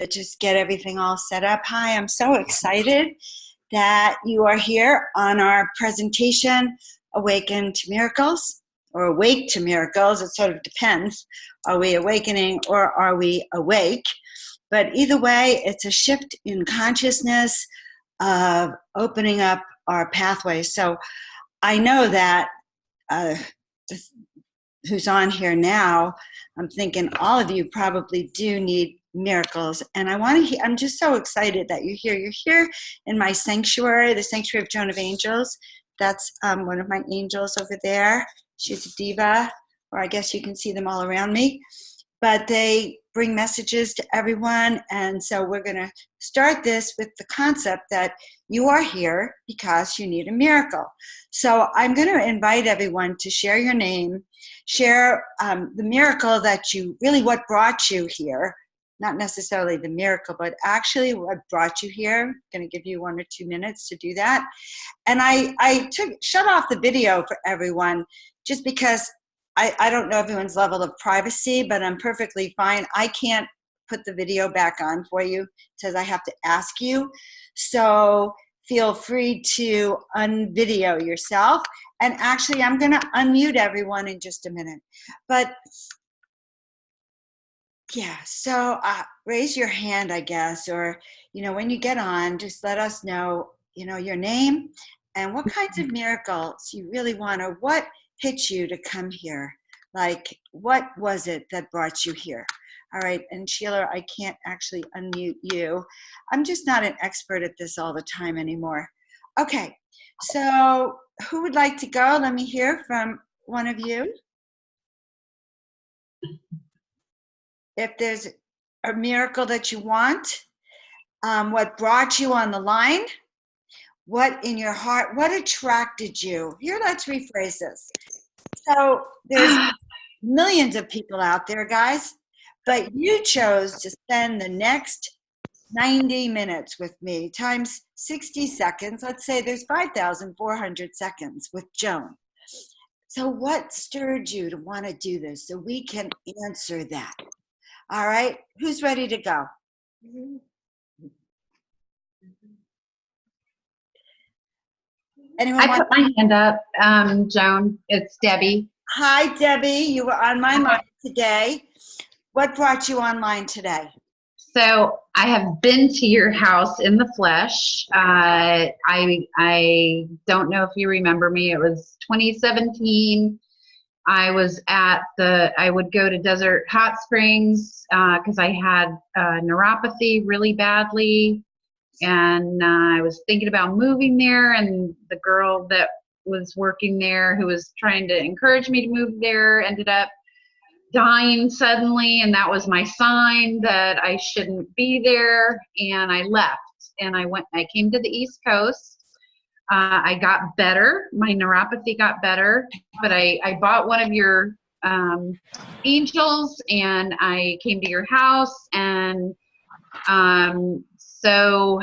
just get everything all set up. Hi, I'm so excited that you are here on our presentation, Awaken to Miracles, or Awake to Miracles. It sort of depends. Are we awakening or are we awake? But either way, it's a shift in consciousness of opening up our pathways. So I know that who's on here now, I'm thinking all of you probably do need miracles. And I'm just so excited that you're here. You're here in my sanctuary, the Sanctuary of Joan of Angels. That's one of my angels over there. She's a diva, or I guess you can see them all around me. But they bring messages to everyone. And so we're going to start this with the concept that you are here because you need a miracle. So I'm going to invite everyone to share your name, share the miracle that what brought you here. Not necessarily the miracle, but actually what brought you here. I'm going to give you 1 or 2 minutes to do that. And I shut off the video for everyone just because I don't know everyone's level of privacy, but I'm perfectly fine. I can't put the video back on for you. It says I have to ask you. So feel free to unvideo yourself. And actually, I'm going to unmute everyone in just a minute. But yeah, so raise your hand, I guess, or, when you get on, just let us know, your name and what kinds of miracles you really want, or what hit you to come here. Like, what was it that brought you here? All right, and Sheila, I can't actually unmute you. I'm just not an expert at this all the time anymore. Okay, so who would like to go? Let me hear from one of you. If there's a miracle that you want, what brought you on the line, what in your heart, what attracted you? Here, let's rephrase this. So there's millions of people out there, guys, but you chose to spend the next 90 minutes with me times 60 seconds. Let's say there's 5,400 seconds with Joan. So what stirred you to want to do this so we can answer that? All right, who's ready to go? Anyone I put my hand up, Joan. It's Debbie. Hi, Debbie. You were on my mind today. What brought you online today? So I have been to your house in the flesh. I don't know if you remember me. It was 2017. I would go to Desert Hot Springs because I had neuropathy really badly. And I was thinking about moving there, and the girl that was working there who was trying to encourage me to move there ended up dying suddenly, and that was my sign that I shouldn't be there, and I left. And I came to the East Coast. I got better. My neuropathy got better, but I bought one of your angels, and I came to your house, and so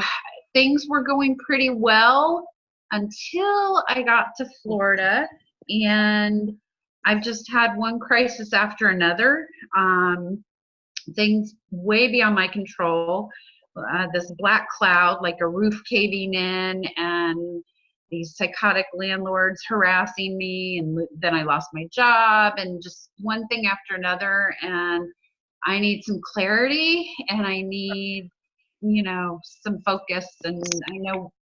things were going pretty well until I got to Florida, and I've just had one crisis after another. Things way beyond my control. This black cloud, like a roof caving in, and these psychotic landlords harassing me, and then I lost my job, and just one thing after another. And I need some clarity, and I need, some focus, and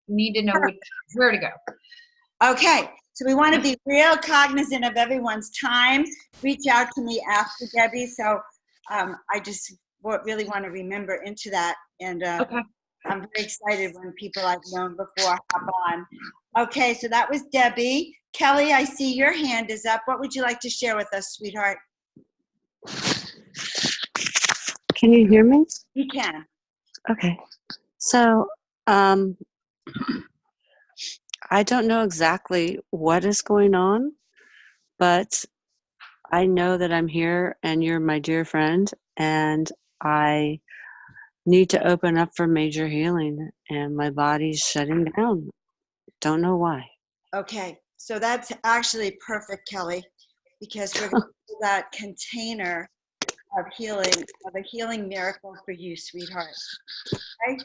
need to know where to go. Okay, so we want to be real cognizant of everyone's time. Reach out to me after, Debbie. So I just really want to remember into that. And okay. I'm very excited when people I've known before hop on. Okay, so that was Debbie. Kelly, I see your hand is up. What would you like to share with us, sweetheart? Can you hear me? You can. Okay. So I don't know exactly what is going on, but I know that I'm here and you're my dear friend, and I need to open up for major healing, and my body's shutting down. Don't know why. Okay, so that's actually perfect, Kelly, because we're going to do that container of healing, of a healing miracle for you, sweetheart. Okay?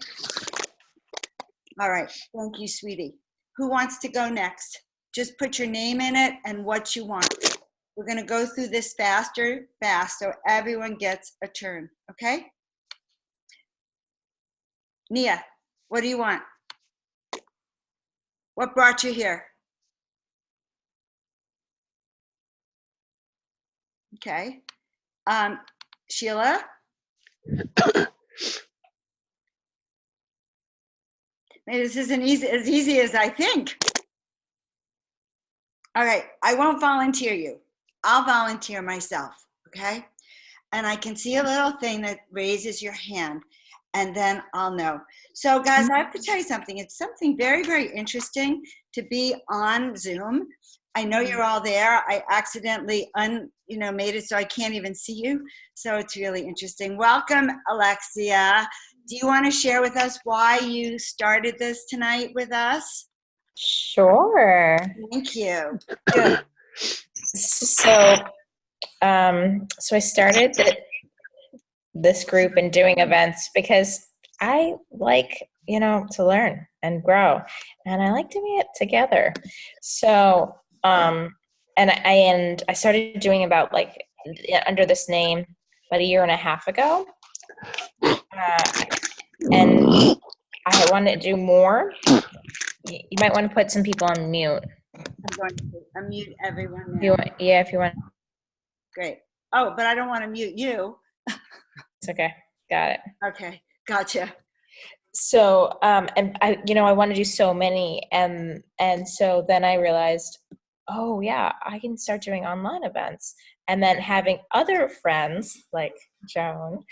All right. Thank you, sweetie. Who wants to go next? Just put your name in it and what you want. We're going to go through this fast, so everyone gets a turn. Okay? Nia, what do you want? What brought you here? Okay. Sheila? Maybe this isn't as easy as I think. All right, I won't volunteer you. I'll volunteer myself, okay? And I can see a little thing that raises your hand, and then I'll know. So guys, I have to tell you something. It's something very, very interesting to be on Zoom. I know you're all there. I accidentally made it so I can't even see you. So it's really interesting. Welcome, Alexia. Do you want to share with us why you started this tonight with us? Sure. Thank you. Good. So I started this group and doing events because I like, to learn and grow, and I like doing it together. So, and I started doing about under this name about a year and a half ago, and I wanted to do more. You might want to put some people on mute. I'm going to unmute everyone now. If you want. Great. Oh, but I don't want to mute you. It's okay. Got it. Okay, gotcha. So, and I want to do so many, and so then I realized, oh yeah, I can start doing online events, and then having other friends like Joan,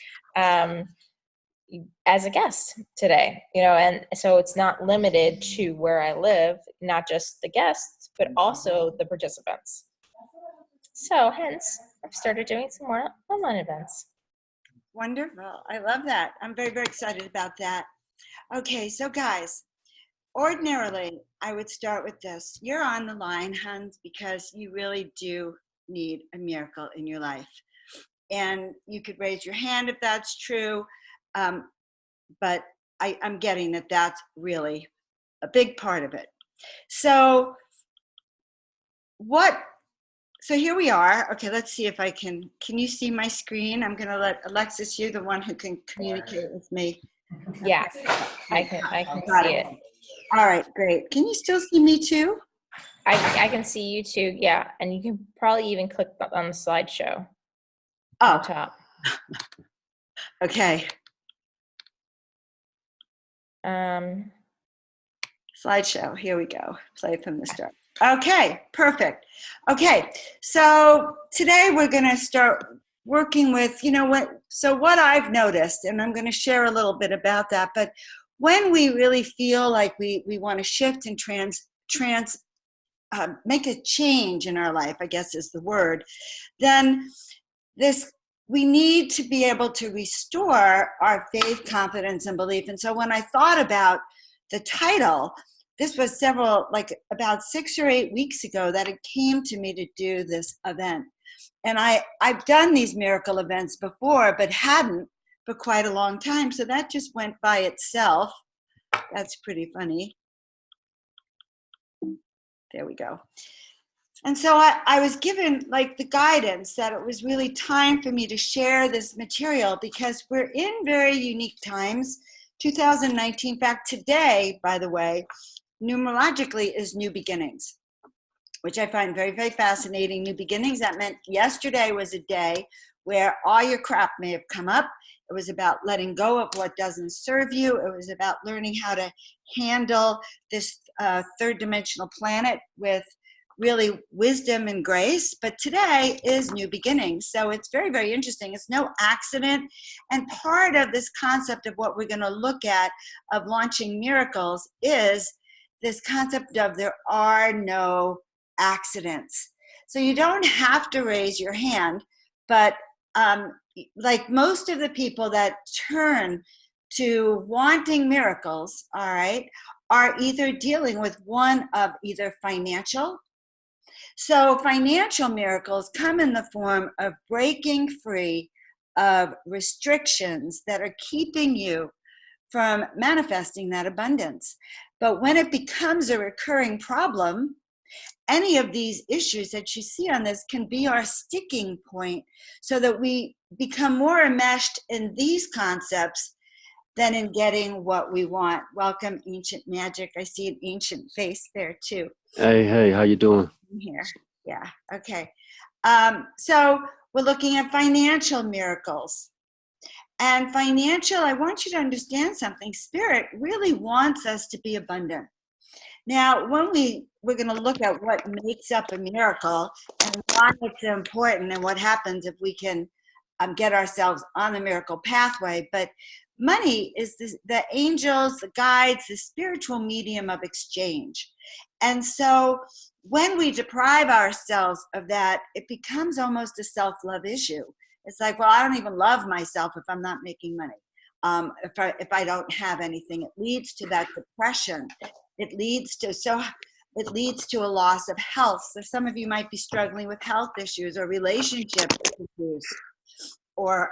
as a guest today, and so it's not limited to where I live, not just the guests, but also the participants. So hence, I've started doing some more online events. Wonderful. I love that. I'm very, very excited about that. Okay, so guys, ordinarily, I would start with this. You're on the line, Hans, because you really do need a miracle in your life. And you could raise your hand if that's true. But I'm getting that that's really a big part of it. So here we are. Okay, let's see if I can you see my screen? I'm gonna let Alexis, you're the one who can communicate with me. Yeah, I can see it. All right, great. Can you still see me too? I can see you too, yeah. And you can probably even click on the slideshow on the top. Okay. Slideshow, here we go. Play from the start. Okay, perfect. Okay, so today we're gonna start working with, what I've noticed, and I'm gonna share a little bit about that, but when we really feel like we wanna shift and make a change in our life, I guess is the word, then we need to be able to restore our faith, confidence, and belief. And so when I thought about the title, this was about 6 or 8 weeks ago that it came to me to do this event. And I've done these miracle events before, but hadn't for quite a long time. So that just went by itself. That's pretty funny. There we go. And so I was given the guidance that it was really time for me to share this material because we're in very unique times. 2019, in fact, today, by the way, numerologically is New Beginnings, which I find very, very fascinating. New Beginnings, that meant yesterday was a day where all your crap may have come up. It was about letting go of what doesn't serve you. It was about learning how to handle this third dimensional planet with really wisdom and grace. But today is New Beginnings. So it's very, very interesting. It's no accident. And part of this concept of what we're going to look at of launching miracles is this concept of there are no accidents. So you don't have to raise your hand, but like most of the people that turn to wanting miracles, all right, are either dealing with one of either financial. So financial miracles come in the form of breaking free of restrictions that are keeping you from manifesting that abundance. But when it becomes a recurring problem, any of these issues that you see on this can be our sticking point so that we become more enmeshed in these concepts than in getting what we want. Welcome, Ancient Magic. I see an ancient face there too. Hey, how you doing? Here, yeah, okay. So we're looking at financial miracles. And financial, I want you to understand something. Spirit really wants us to be abundant. Now, when we're going to look at what makes up a miracle and why it's important and what happens if we can get ourselves on the miracle pathway. But money is the angels, the guides, the spiritual medium of exchange. And so when we deprive ourselves of that, it becomes almost a self-love issue. It's like, well, I don't even love myself if I'm not making money. If I don't have anything, it leads to that depression. It leads to a loss of health. So some of you might be struggling with health issues or relationship issues or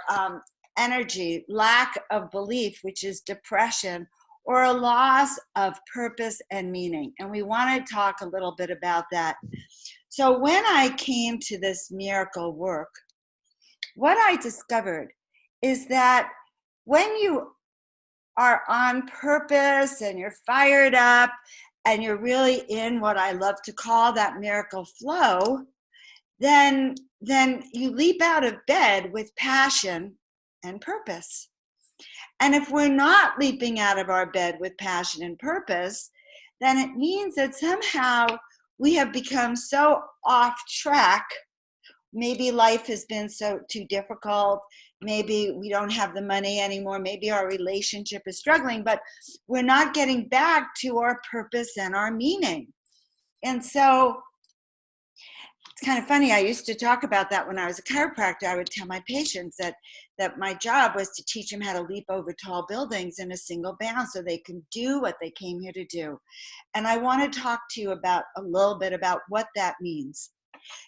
energy, lack of belief, which is depression, or a loss of purpose and meaning. And we want to talk a little bit about that. So when I came to this miracle work, what I discovered is that when you are on purpose and you're fired up and you're really in what I love to call that miracle flow, then you leap out of bed with passion and purpose. And if we're not leaping out of our bed with passion and purpose, then it means that somehow we have become so off track. Maybe life has been so too difficult. Maybe we don't have the money anymore. Maybe our relationship is struggling, but we're not getting back to our purpose and our meaning. And so it's kind of funny. I used to talk about that when I was a chiropractor. I would tell my patients that my job was to teach them how to leap over tall buildings in a single bound so they can do what they came here to do. And I want to talk to you about a little bit about what that means,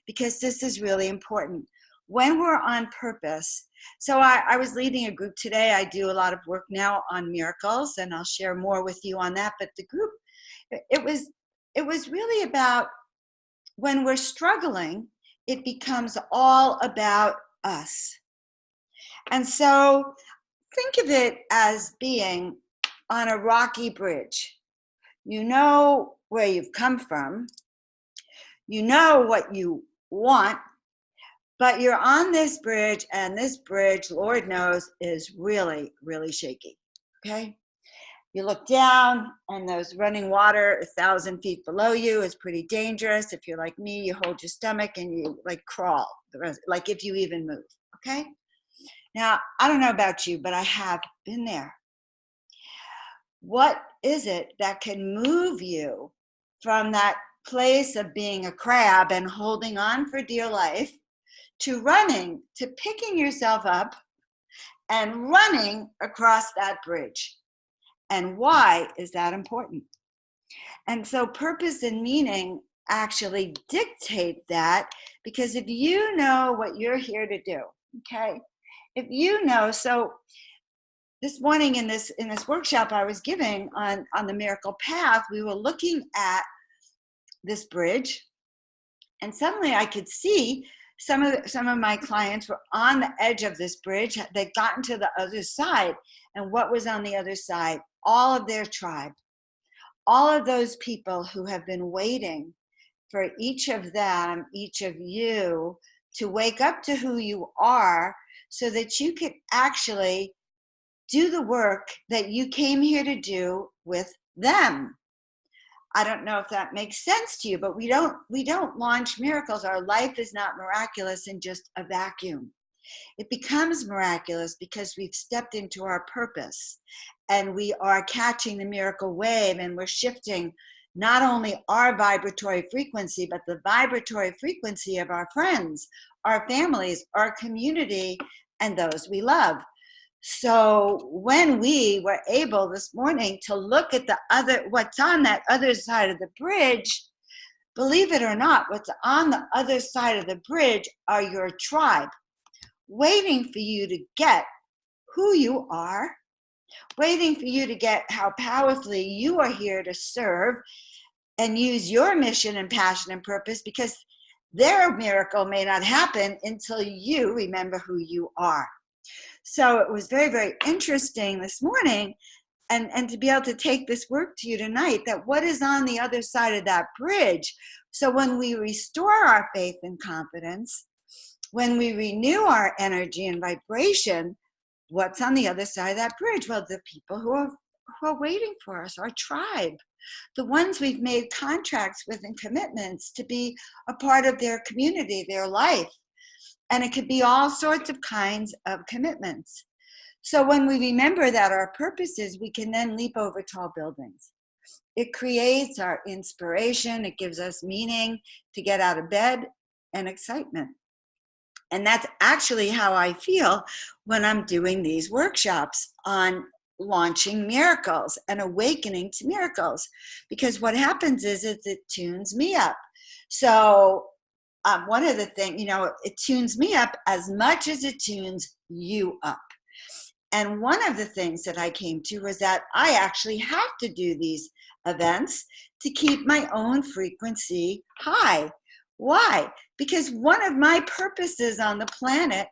because this is really important. When we're on purpose, so I was leading a group today. I do a lot of work now on miracles, and I'll share more with you on that. But the group, it was really about when we're struggling, it becomes all about us. And so think of it as being on a rocky bridge. You know where you've come from. You know what you want, but you're on this bridge, and this bridge, Lord knows, is really, really shaky, okay? You look down, and there's running water 1,000 feet below you is pretty dangerous. If you're like me, you hold your stomach and you like crawl, like if you even move, okay? Now, I don't know about you, but I have been there. What is it that can move you from that place of being a crab and holding on for dear life to running, to picking yourself up and running across that bridge? And why is that important? And so purpose and meaning actually dictate that, because if you know what you're here to do, okay? If you know, so this morning in this workshop I was giving on the miracle path, we were looking at this bridge, and suddenly I could see some of my clients were on the edge of this bridge. They'd gotten to the other side, and what was on the other side? All of their tribe, all of those people who have been waiting for each of them, each of you, to wake up to who you are so that you could actually do the work that you came here to do with them. I don't know if that makes sense to you, but we don't launch miracles. Our life is not miraculous in just a vacuum. It becomes miraculous because we've stepped into our purpose, and we are catching the miracle wave, and we're shifting not only our vibratory frequency, but the vibratory frequency of our friends, our families, our community, and those we love. So when we were able this morning to look at what's on that other side of the bridge, believe it or not, what's on the other side of the bridge are your tribe. waiting for you to get who you are, waiting for you to get how powerfully you are here to serve and use your mission and passion and purpose, because their miracle may not happen until you remember who you are. So it was very, very interesting this morning and to be able to take this work to you tonight, that what is on the other side of that bridge. So when we restore our faith and confidence, when we renew our energy and vibration, what's on the other side of that bridge? Well, the people who are waiting for us, our tribe, the ones we've made contracts with and commitments to be a part of their community, their life. And it could be all sorts of kinds of commitments. So when we remember that our purpose is, we can then leap over tall buildings. It creates our inspiration. It gives us meaning to get out of bed and excitement. And that's actually how I feel when I'm doing these workshops on launching miracles and awakening to miracles. Because what happens is it tunes me up. So one of the things, it tunes me up as much as it tunes you up. And one of the things that I came to was that I actually have to do these events to keep my own frequency high. Why? Because one of my purposes on the planet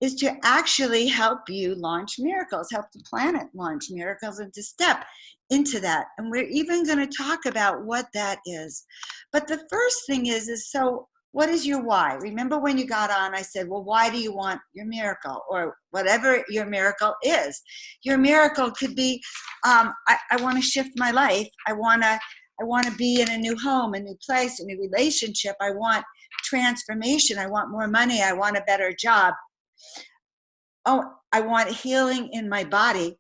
is to actually help you launch miracles, help the planet launch miracles, and to step into that. And we're even going to talk about what that is. But the first thing is so what is your why? Remember when you got on, I said, well, why do you want your miracle? Or whatever your miracle is. Your miracle could be, I want to shift my life. I want to be in a new home, a new place, a new relationship. I want transformation. I want more money. I want a better job. Oh, I want healing in my body.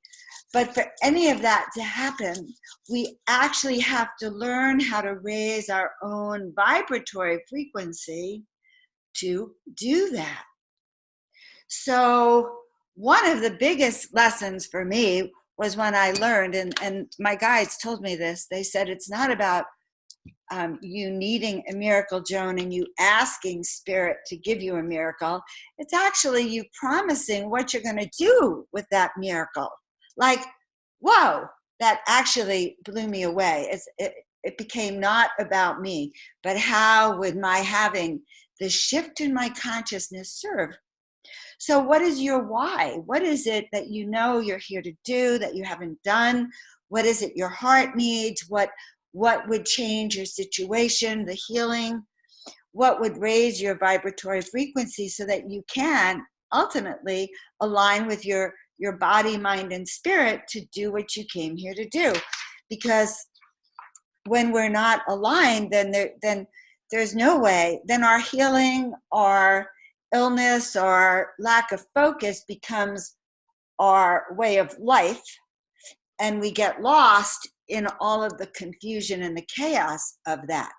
But for any of that to happen, we actually have to learn how to raise our own vibratory frequency to do that. So one of the biggest lessons for me was when I learned, and my guides told me this, they said it's not about you needing a miracle, Joan, and you asking Spirit to give you a miracle. It's actually you promising what you're going to do with that miracle. Like, whoa, that actually blew me away. It became not about me, but how would my having the shift in my consciousness serve? So what is your why? What is it that you know you're here to do that you haven't done? What is it your heart needs? What would change your situation, the healing? What would raise your vibratory frequency so that you can ultimately align with your body, mind, and spirit to do what you came here to do? Because when we're not aligned, then there's no way. Then our healing, our illness, our lack of focus becomes our way of life, and we get lost in all of the confusion and the chaos of that.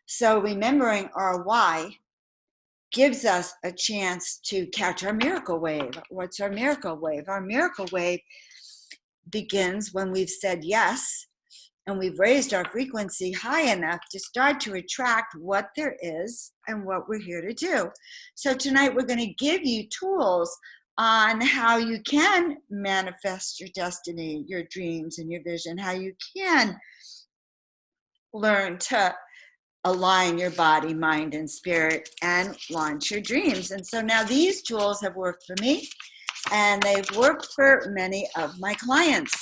So remembering our why gives us a chance to catch our miracle wave. What's our miracle wave? Our miracle wave begins when we've said yes and we've raised our frequency high enough to start to attract what there is and what we're here to do. So tonight we're going to give you tools on how you can manifest your destiny, your dreams, and your vision, how you can learn to align your body, mind, and spirit and launch your dreams. And so now these tools have worked for me, and they've worked for many of my clients.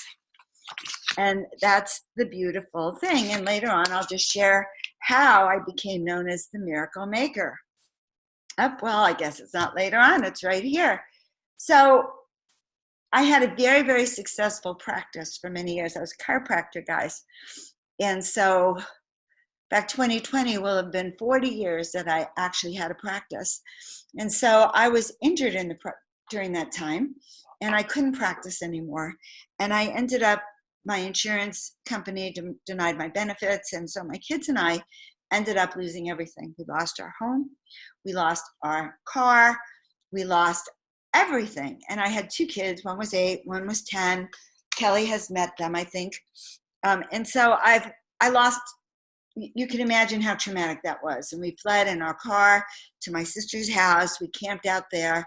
And that's the beautiful thing. And later on, I'll just share how I became known as the Miracle Maker. Well, I guess it's not later on, it's right here. So I had a very, very successful practice for many years. I was a chiropractor, guys. And so back 2020 will have been 40 years that I actually had a practice. And so I was injured during that time, and I couldn't practice anymore. And I ended up, my insurance company denied my benefits. And so my kids and I ended up losing everything. We lost our home. We lost our car. We lost everything. And I had 2 kids. One was 8, one was 10. Kelly has met them, I think. And so I lost you can imagine how traumatic that was. And we fled in our car to my sister's house. We camped out there,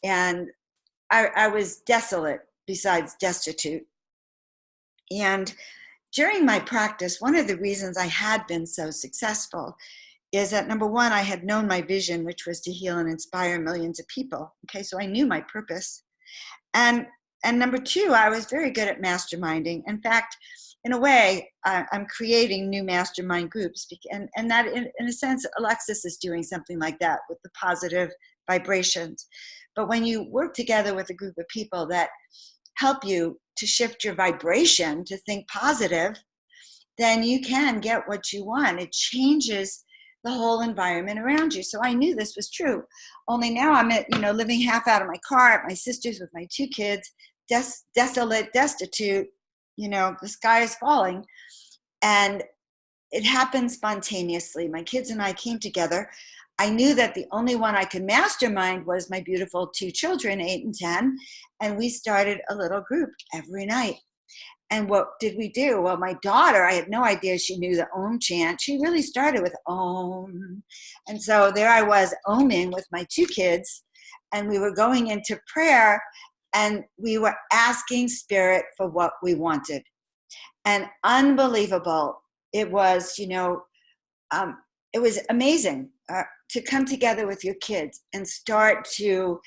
and I was desolate besides destitute. And during my practice, one of the reasons I had been so successful is that, number one, I had known my vision, which was to heal and inspire millions of people. Okay, so I knew my purpose. And number two, I was very good at masterminding. In fact, in a way, I'm creating new mastermind groups. And that, in a sense, Alexis is doing something like that with the positive vibrations. But when you work together with a group of people that help you to shift your vibration to think positive, then you can get what you want. It changes the whole environment around you. So I knew this was true. Only now I'm living half out of my car at my sister's with my two kids, desolate, destitute. The sky is falling. And it happened spontaneously. My kids and I came together. I knew that the only one I could mastermind was my beautiful two children, 8 and 10. And we started a little group every night. And what did we do? Well, my daughter, I had no idea she knew the Om chant. She really started with Om. And so there I was Oming with my two kids, and we were going into prayer, and we were asking Spirit for what we wanted. And unbelievable. It was, it was amazing to come together with your kids and start to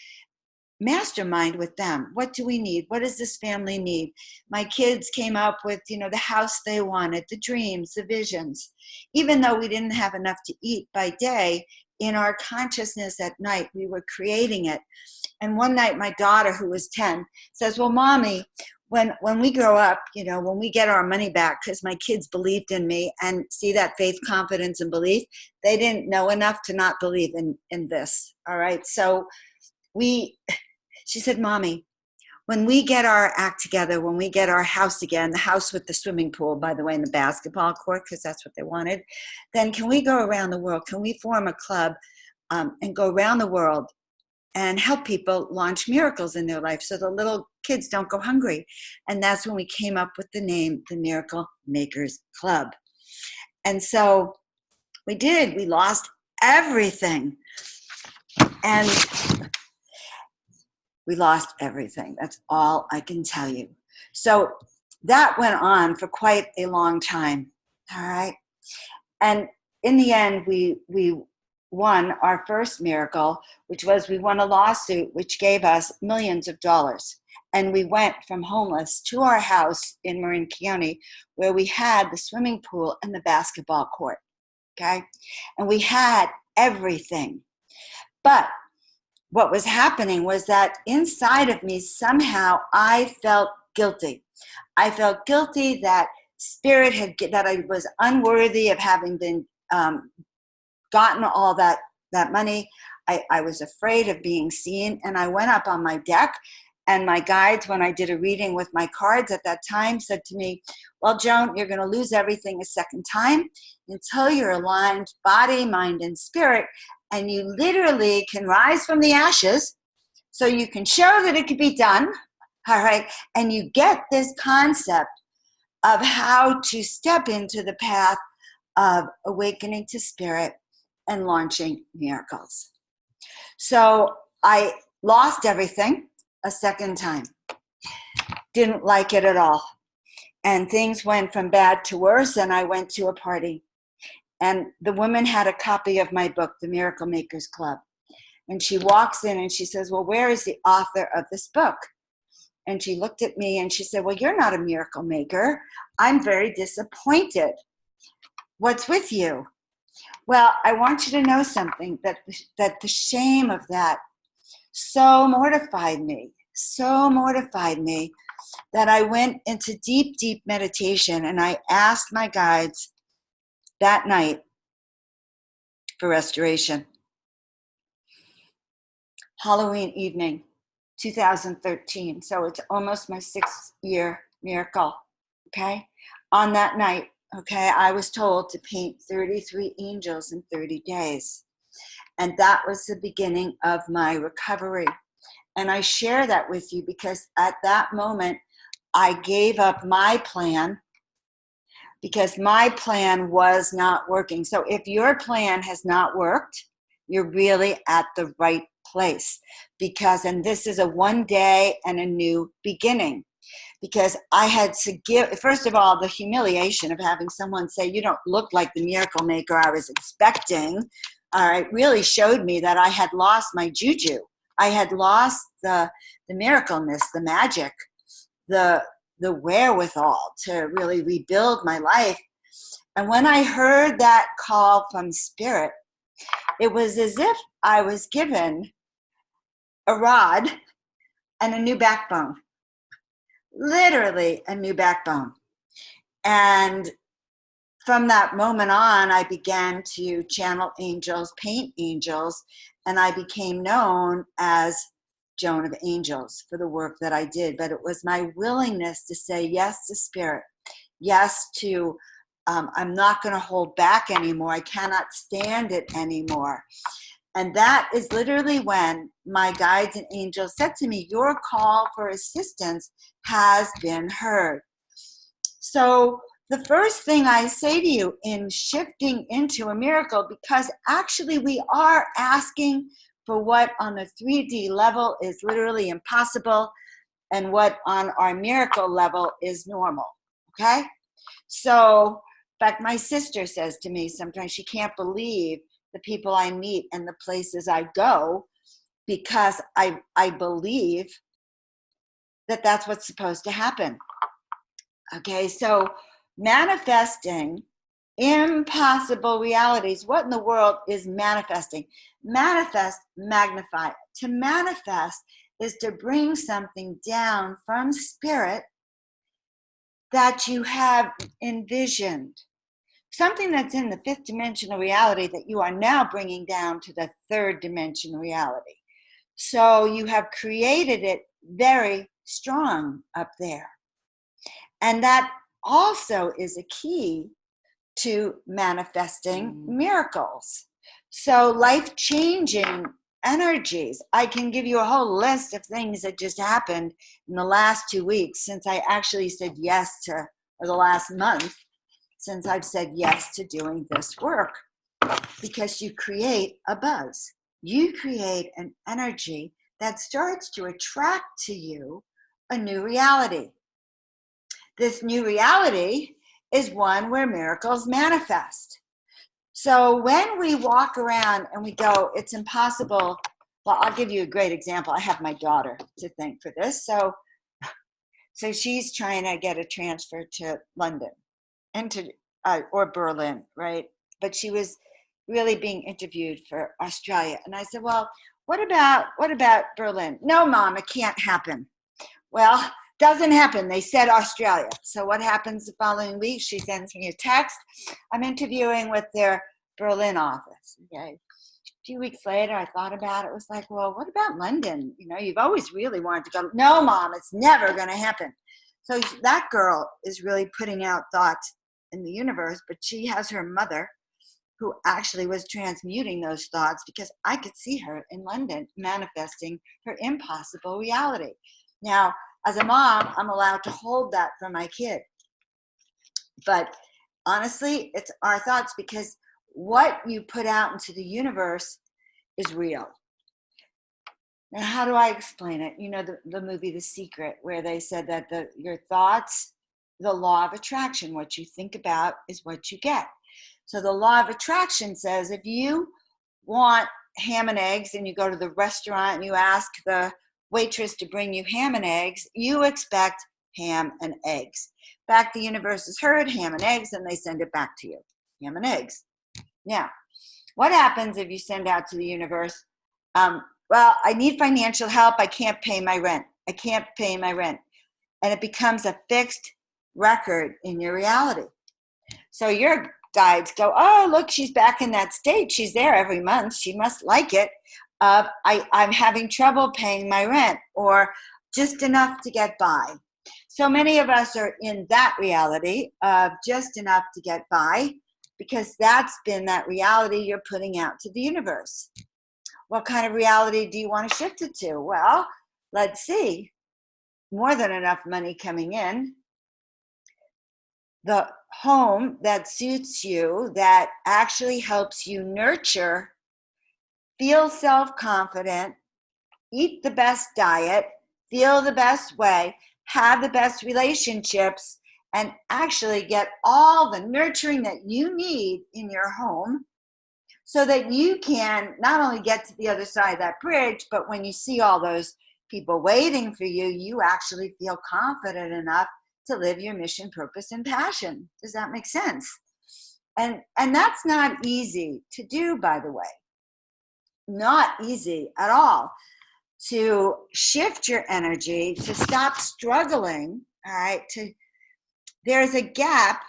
mastermind with them. What do we need? What does this family need? My kids came up with, the house they wanted, the dreams, the visions. Even though we didn't have enough to eat by day, in our consciousness at night, we were creating it. And one night, my daughter, who was 10, says, well, Mommy, when we grow up, when we get our money back, because my kids believed in me, and see that faith, confidence, and belief, they didn't know enough to not believe in this. All right. So she said, Mommy, when we get our act together, when we get our house again, the house with the swimming pool, by the way, and the basketball court, because that's what they wanted, then can we go around the world? Can we form a club and go around the world and help people launch miracles in their life so the little kids don't go hungry? And that's when we came up with the name, the Miracle Makers Club. And so we did. We lost everything. And we lost everything. That's all I can tell you. So that went on for quite a long time. All right. And in the end, we won our first miracle, which was we won a lawsuit, which gave us millions of dollars. And we went from homeless to our house in Marin County, where we had the swimming pool and the basketball court. Okay. And we had everything. But what was happening was that inside of me, somehow I felt guilty. I felt guilty that that I was unworthy of having been gotten all that money. I was afraid of being seen, and I went up on my deck, and my guides, when I did a reading with my cards at that time, said to me, well, Joan, you're going to lose everything a second time until you're aligned body, mind, and spirit, and you literally can rise from the ashes, so you can show that it could be done, all right? And you get this concept of how to step into the path of awakening to spirit and launching miracles. So I lost everything a second time. Didn't like it at all. And things went from bad to worse, and I went to a party. And the woman had a copy of my book, The Miracle Makers Club. And she walks in and she says, well, where is the author of this book? And she looked at me and she said, well, you're not a miracle maker. I'm very disappointed. What's with you? Well, I want you to know something, that the shame of that so mortified me that I went into deep, deep meditation, and I asked my guides that night for restoration. Halloween evening, 2013. So it's almost my 6th year miracle. Okay. On that night, okay, I was told to paint 33 angels in 30 days. And that was the beginning of my recovery. And I share that with you because at that moment, I gave up my plan, because my plan was not working. So if your plan has not worked, you're really at the right place, because, and this is a one day and a new beginning, because I had to give, first of all, the humiliation of having someone say, you don't look like the miracle maker I was expecting. It really showed me that I had lost my juju. I had lost the miracleness, the magic, the wherewithal to really rebuild my life. And when I heard that call from Spirit, it was as if I was given a rod and a new backbone, literally a new backbone. And from that moment on, I began to channel angels, paint angels, and I became known as Joan of Angels for the work that I did. But it was my willingness to say yes to Spirit, yes to, I'm not going to hold back anymore. I cannot stand it anymore. And that is literally when my guides and angels said to me, your call for assistance has been heard. So the first thing I say to you in shifting into a miracle, because actually we are asking for what on the 3D level is literally impossible and what on our miracle level is normal, okay? So, in fact, my sister says to me sometimes she can't believe the people I meet and the places I go, because I believe that that's what's supposed to happen. Okay, so manifesting impossible realities. What in the world is manifesting? Manifest, magnify. To manifest is to bring something down from Spirit that you have envisioned. Something that's in the fifth dimensional reality that you are now bringing down to the third dimensional reality. So you have created it very strong up there. And that also is a key to manifesting miracles. So life-changing energies. I can give you a whole list of things that just happened in the last 2 weeks since I actually said yes to, or the last month, since I've said yes to doing this work. Because you create a buzz. You create an energy that starts to attract to you a new reality. This new reality is one where miracles manifest. So when we walk around and we go, it's impossible. Well, I'll give you a great example. I have my daughter to thank for this. So she's trying to get a transfer to London and to or Berlin, right? But she was really being interviewed for Australia. And I said, well, what about Berlin? No, Mom, it can't happen. Well, doesn't happen. They said Australia. So what happens the following week? She sends me a text. I'm interviewing with their Berlin office. Okay. A few weeks later, I thought about it. It was like, well, what about London? You know, you've always really wanted to go. No, Mom, it's never going to happen. So that girl is really putting out thoughts in the universe, but she has her mother who actually was transmuting those thoughts, because I could see her in London manifesting her impossible reality. Now, as a mom, I'm allowed to hold that for my kid. But honestly, it's our thoughts, because what you put out into the universe is real. Now, how do I explain it? You know, the movie The Secret, where they said that your thoughts, the law of attraction, what you think about is what you get. So the law of attraction says if you want ham and eggs and you go to the restaurant and you ask the waitress to bring you ham and eggs, you expect ham and eggs. In fact, the universe has heard ham and eggs and they send it back to you, ham and eggs. Now, what happens if you send out to the universe, well, I need financial help, I can't pay my rent. I can't pay my rent. And it becomes a fixed record in your reality. So your guides go, oh, look, she's back in that state. She's there every month. She must like it. I'm having trouble paying my rent, or just enough to get by. So many of us are in that reality of just enough to get by, because that's been that reality you're putting out to the universe. What kind of reality do you want to shift it to? Well, let's see. More than enough money coming in. the home that suits you, that actually helps you nurture, feel self-confident, eat the best diet, feel the best way, have the best relationships, and actually get all the nurturing that you need in your home so that you can not only get to the other side of that bridge, but when you see all those people waiting for you, you actually feel confident enough to live your mission, purpose, and passion. Does that make sense? And that's not easy to do, by the way. Not easy at all to shift your energy, to stop struggling, all right? There's a gap.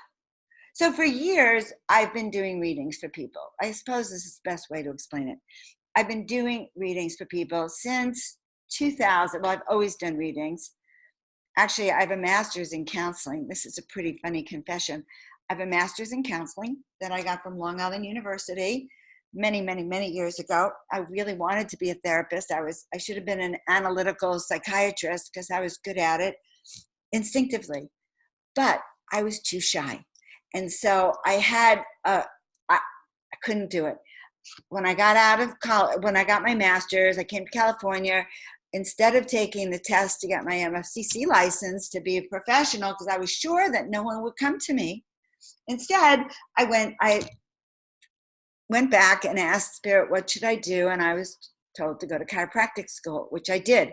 So for years, I've been doing readings for people. I suppose this is the best way to explain it. I've been doing readings for people since 2000. Well, I've always done readings. Actually, I have a master's in counseling. This is a pretty funny confession. I have a master's in counseling that I got from Long Island University many, many, many years ago. I really wanted to be a therapist. I should have been an analytical psychiatrist because I was good at it instinctively, but I was too shy. And so I couldn't do it. When I got out of college, when I got my master's, I came to California. Instead of taking the test to get my MFCC license to be a professional, because I was sure that no one would come to me, instead I went back and asked Spirit, what should I do? And I was told to go to chiropractic school, which I did.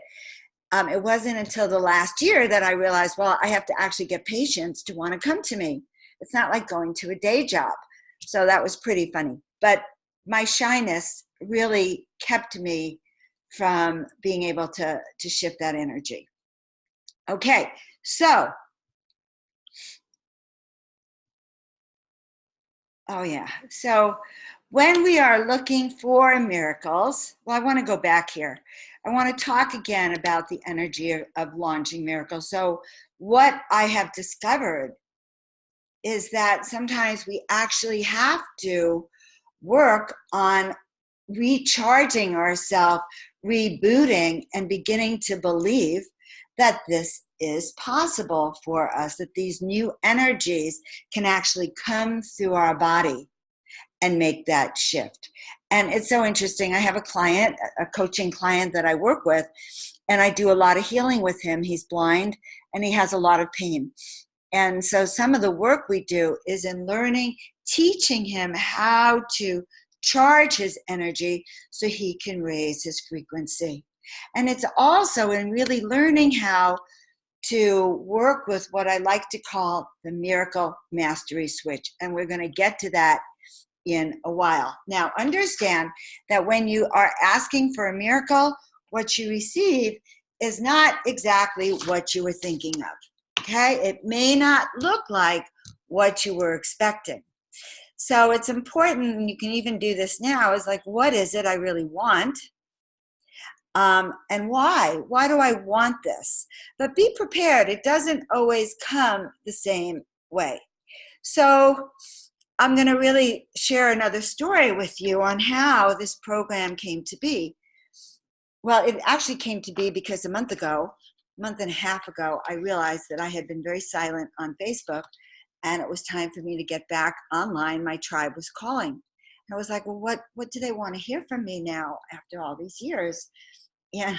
It wasn't until the last year that I realized, well, I have to actually get patients to want to come to me. It's not like going to a day job. So that was pretty funny. But my shyness really kept me from being able to shift that energy. Okay, so, so when we are looking for miracles, well, I want to go back here. I want to talk again about the energy of launching miracles. So what I have discovered is that sometimes we actually have to work on recharging ourselves, rebooting, and beginning to believe that this is possible for us, that these new energies can actually come through our body and make that shift. And it's so interesting. I have a client, a coaching client that I work with, and I do a lot of healing with him. He's blind and he has a lot of pain. And so some of the work we do is in learning, teaching him how to charge his energy so he can raise his frequency. And it's also in really learning how to work with what I like to call the miracle mastery switch. And we're going to get to that in a while. Now, understand that when you are asking for a miracle, what you receive is not exactly what you were thinking of. Okay? It may not look like what you were expecting. So it's important, and you can even do this now, is like, what is it I really want? And why? Why do I want this? But be prepared. It doesn't always come the same way. So I'm going to really share another story with you on how this program came to be. Well, it actually came to be because a month and a half ago, I realized that I had been very silent on Facebook, and it was time for me to get back online. My tribe was calling. And I was like, well, what do they want to hear from me now after all these years? And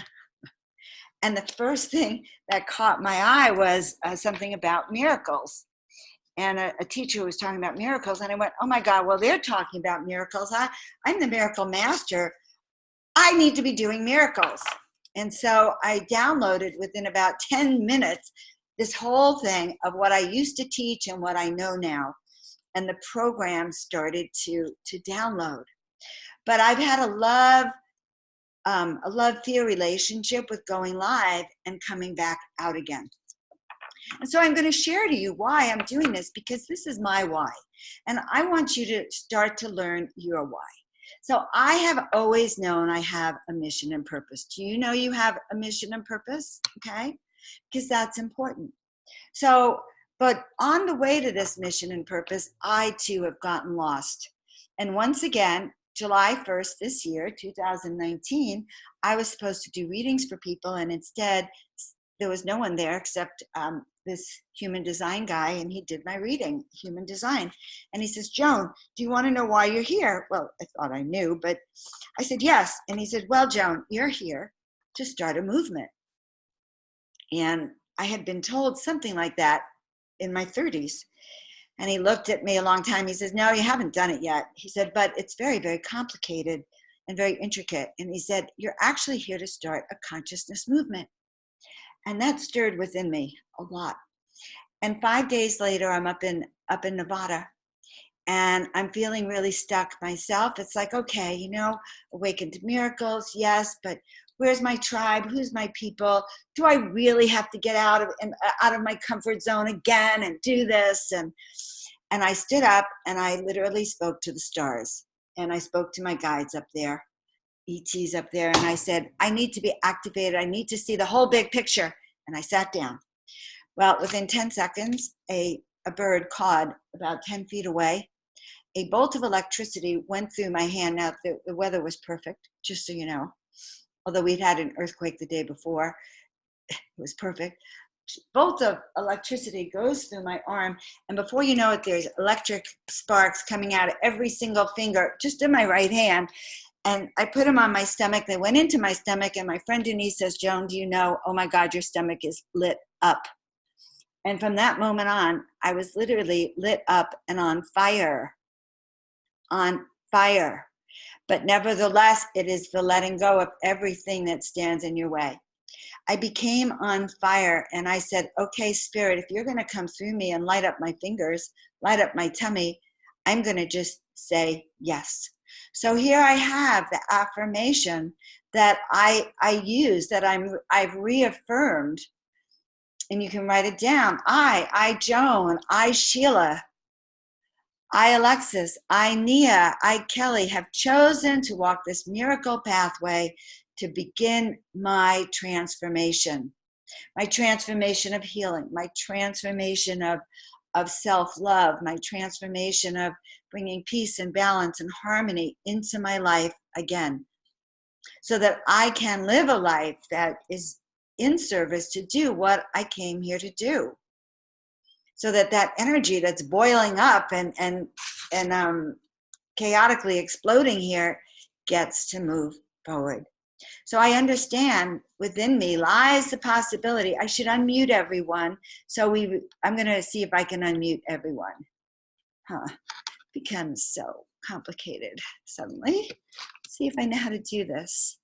the first thing that caught my eye was something about miracles. And a teacher was talking about miracles, and I went, oh my God, well, they're talking about miracles. I'm the miracle master. I need to be doing miracles. And so I downloaded within about 10 minutes this whole thing of what I used to teach and what I know now. And the program started to download. But I've had a love-fear relationship with going live and coming back out again. And so I'm going to share to you why I'm doing this, because this is my why. And I want you to start to learn your why. So I have always known I have a mission and purpose. Do you know you have a mission and purpose? Okay? Because that's important. So, but on the way to this mission and purpose, I too have gotten lost. And once again, July 1st this year, 2019, I was supposed to do readings for people, and instead there was no one there except this human design guy, and he did my reading, human design. And he says, Joan, do you want to know why you're here? Well, I thought I knew, but I said, yes. And he said, well, Joan, you're here to start a movement. And I had been told something like that in my 30s. And he looked at me a long time. He says, no, you haven't done it yet. He said, but it's very, very complicated and very intricate. And he said, you're actually here to start a consciousness movement. And that stirred within me a lot. And 5 days later, I'm up in Nevada, and I'm feeling really stuck myself. It's like, okay, you know, awaken to miracles, yes, but where's my tribe? Who's my people? Do I really have to get out of my comfort zone again and do this? And I stood up and I literally spoke to the stars, and I spoke to my guides up there, ETs up there, and I said, I need to be activated. I need to see the whole big picture. And I sat down. Well, within 10 seconds, a bird cawed about 10 feet away. A bolt of electricity went through my hand. Now, the weather was perfect, just so you know. Although we'd had an earthquake the day before, it was perfect. Bolt of electricity goes through my arm, and before you know it, there's electric sparks coming out of every single finger, just in my right hand. And I put them on my stomach. They went into my stomach, and my friend Denise says, Joan, do you know, oh my God, your stomach is lit up. And from that moment on, I was literally lit up and on fire. On fire. But nevertheless, it is the letting go of everything that stands in your way. I became on fire, and I said, okay, Spirit, if you're going to come through me and light up my fingers, light up my tummy, I'm going to just say yes. So here I have the affirmation that I use, that I've reaffirmed, and you can write it down. I Joan, I Sheila, I Alexis, I Nia, I Kelly have chosen to walk this miracle pathway to begin my transformation of healing, my transformation of self-love, my transformation of bringing peace and balance and harmony into my life again, so that I can live a life that is in service to do what I came here to do. So that energy that's boiling up and chaotically exploding here gets to move forward. So I understand within me lies the possibility. I should unmute everyone. So I'm going to see if I can unmute everyone. Becomes so complicated suddenly. Let's see if I know how to do this.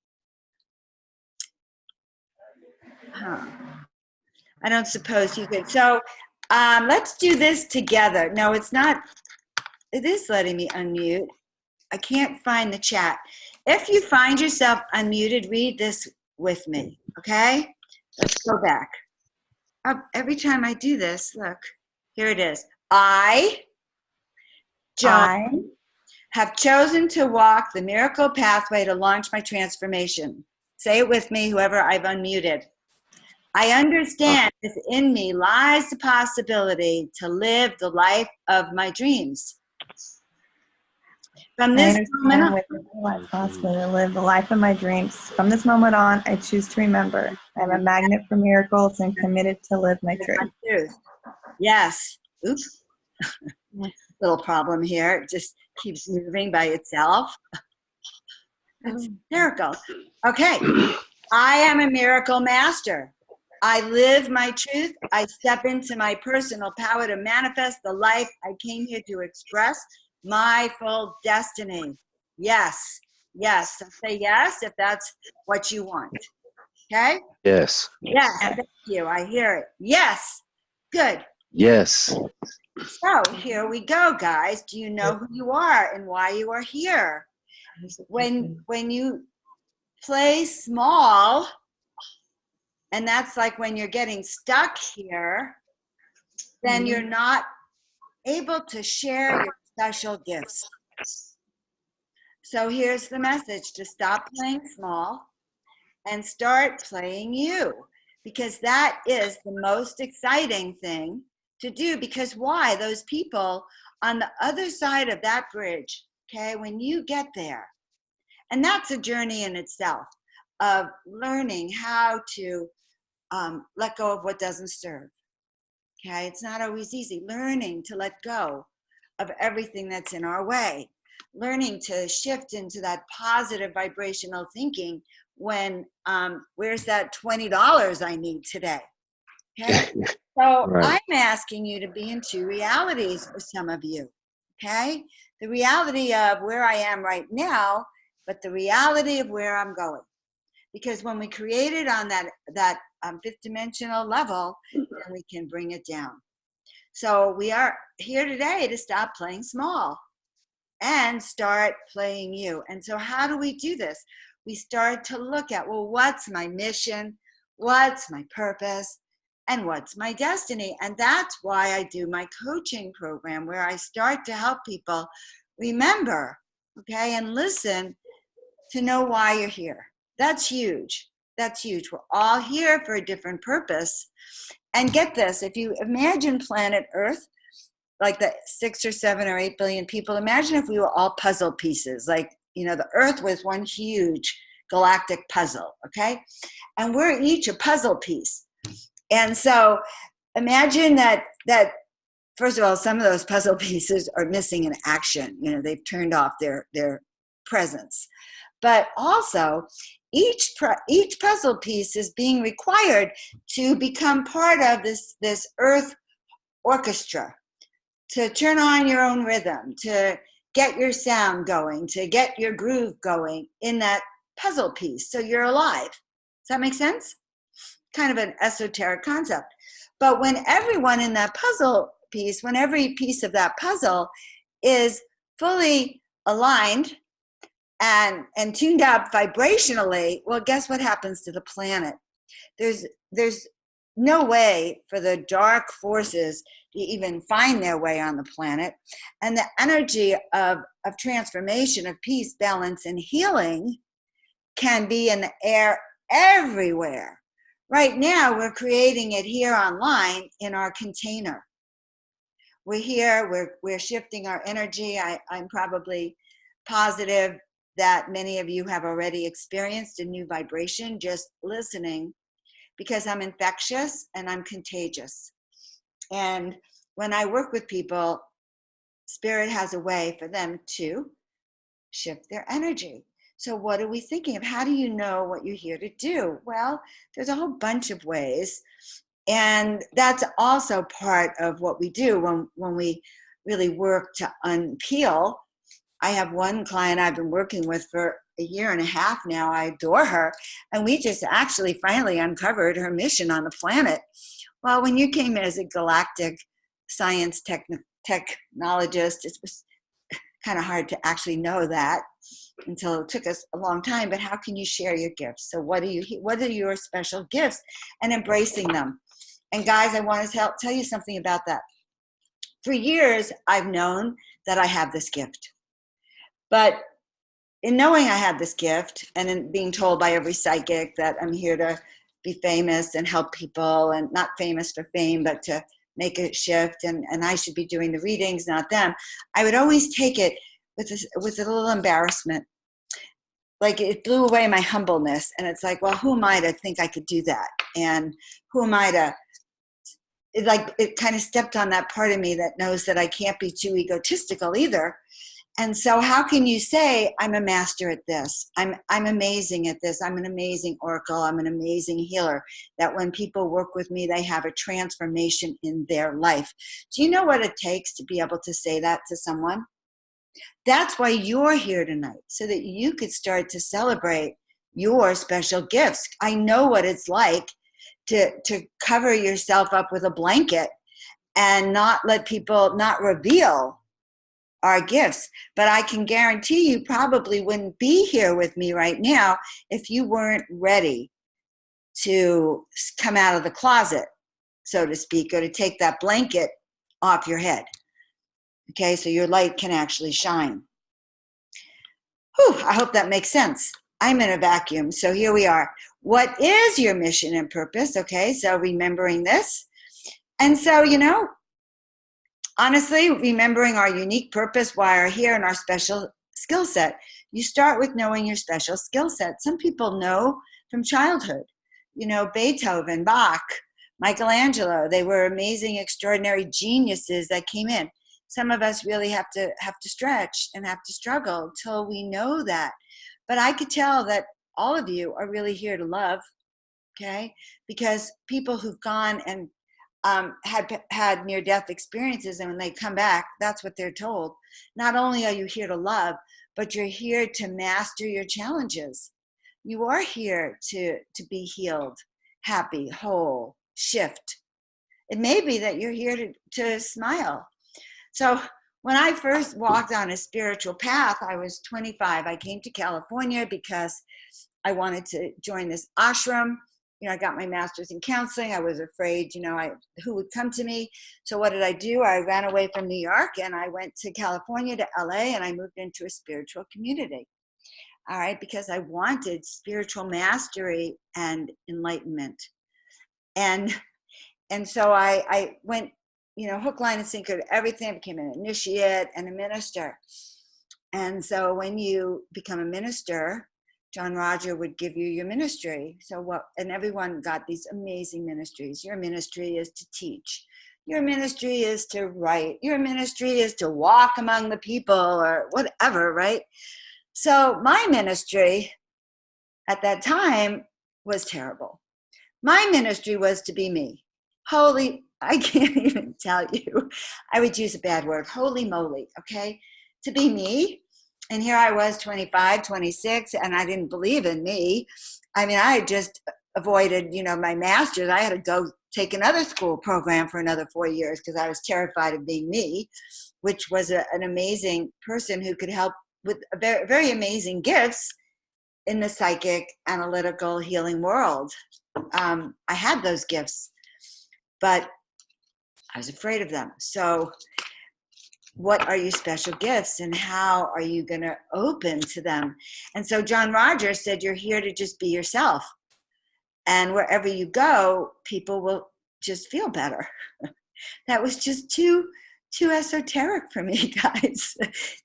I don't suppose you could. So let's do this together. No, it's not. It is letting me unmute. I can't find the chat. If you find yourself unmuted, read this with me, okay? Let's go back. Every time I do this, look, here it is. I, Joan, have chosen to walk the miracle pathway to launch my transformation. Say it with me, whoever I've unmuted. I understand within me lies the possibility to live the life of my dreams. From this moment on, it's possible to live the life of my dreams. From this moment on, I choose to remember I'm a magnet for miracles and committed to live my truth. Yes. Oops. Little problem here. It just keeps moving by itself. That's miracle. Okay. I am a miracle master. I live my truth. I step into my personal power to manifest the life I came here to express, my full destiny. Yes. Yes. So say yes if that's what you want. Okay? Yes. Yes. Thank you. I hear it. Yes. Good. Yes. So here we go, guys. Do you know who you are and why you are here? When you play small, and that's like when you're getting stuck here, then you're not able to share your special gifts. So here's the message: to stop playing small and start playing you, because that is the most exciting thing to do. Because why? Those people on the other side of that bridge, okay, when you get there, and that's a journey in itself of learning how to let go of what doesn't serve, Okay, it's not always easy. Learning to let go of everything that's in our way. Learning to shift into that positive vibrational thinking when, where's that $20 I need today? Okay, so Right. I'm asking you to be in two realities for some of you. Okay, the reality of where I am right now, but the reality of where I'm going. Because when we create it on that fifth dimensional level, then we can bring it down. So we are here today to stop playing small and start playing you. And so how do we do this? We start to look at, well, what's my mission? What's my purpose? And what's my destiny? And that's why I do my coaching program, where I start to help people remember, okay, and listen to know why you're here. That's huge. That's huge. We're all here for a different purpose. And get this, if you imagine planet Earth, like the 6 or 7 or 8 billion people, imagine if we were all puzzle pieces, like, the Earth was one huge galactic puzzle, okay? And we're each a puzzle piece. And so imagine that first of all, some of those puzzle pieces are missing in action. They've turned off their presence. But also, each puzzle piece is being required to become part of this Earth orchestra, to turn on your own rhythm, to get your sound going, to get your groove going in that puzzle piece, so you're alive. Does that make sense? Kind of an esoteric concept. But when everyone in that puzzle piece, when every piece of that puzzle is fully aligned and tuned up vibrationally, well, guess what happens to the planet? There's no way for the dark forces to even find their way on the planet. And the energy of transformation, of peace, balance, and healing can be in the air everywhere. Right now, we're creating it here online in our container. We're here, we're shifting our energy. I'm probably positive that many of you have already experienced a new vibration just listening, because I'm infectious and I'm contagious. And when I work with people, Spirit has a way for them to shift their energy. So what are we thinking of? How do you know what you're here to do? Well, there's a whole bunch of ways. And that's also part of what we do when we really work to unpeel. I have one client I've been working with for a year and a half now. I adore her. And we just actually finally uncovered her mission on the planet. Well, when you came in as a galactic science technologist, it was kind of hard to actually know that until it took us a long time. But how can you share your gifts? So what are your special gifts, and embracing them? And guys, I want to tell you something about that. For years, I've known that I have this gift. But in knowing I have this gift, and in being told by every psychic that I'm here to be famous and help people, and not famous for fame, but to make a shift, and I should be doing the readings, not them, I would always take it with a little embarrassment. Like, it blew away my humbleness. And it's like, well, who am I to think I could do that? And who am I to, it kind of stepped on that part of me that knows that I can't be too egotistical either. And so how can you say, I'm a master at this? I'm amazing at this. I'm an amazing oracle. I'm an amazing healer. That when people work with me, they have a transformation in their life. Do you know what it takes to be able to say that to someone? That's why you're here tonight, so that you could start to celebrate your special gifts. I know what it's like to cover yourself up with a blanket and not let people, not reveal our gifts. But I can guarantee you probably wouldn't be here with me right now if you weren't ready to come out of the closet, so to speak, or to take that blanket off your head. Okay, so your light can actually shine. Whew, I hope that makes sense. I'm in a vacuum, so here we are. What is your mission and purpose? Okay, so remembering this. And so, honestly, remembering our unique purpose, why we're here, and our special skill set. You start with knowing your special skill set. Some people know from childhood, Beethoven, Bach, Michelangelo. They were amazing, extraordinary geniuses that came in. Some of us really have to stretch and have to struggle till we know that. But I could tell that all of you are really here to love, okay? Because people who've gone and had near-death experiences, and when they come back, that's what they're told. Not only are you here to love, but you're here to master your challenges. You are here to be healed, happy, whole, shift. It may be that you're here to smile. So when I first walked on a spiritual path, I was 25. I came to California because I wanted to join this ashram. You know, I got my master's in counseling. I was afraid, you know, who would come to me. So what did I do? I ran away from New York and I went to California, to LA, and I moved into a spiritual community. All right, because I wanted spiritual mastery and enlightenment. And so I went, you know, hook, line, and sinker to everything. I became an initiate and a minister. And so when you become a minister, John Roger would give you your ministry. And everyone got these amazing ministries. Your ministry is to teach. Your ministry is to write. Your ministry is to walk among the people or whatever, right? So my ministry at that time was terrible. My ministry was to be me. Holy, I can't even tell you. I would use a bad word. Holy moly, okay? To be me. And here I was 25, 26, and I didn't believe in me. I mean, I had just avoided, you know, my master's. I had to go take another school program for another 4 years because I was terrified of being me, which was an amazing person who could help with very, very amazing gifts in the psychic, analytical, healing world. I had those gifts, but I was afraid of them. So what are your special gifts and how are you going to open to them? And so John Rogers said, you're here to just be yourself. And wherever you go, people will just feel better. That was just too esoteric for me, guys.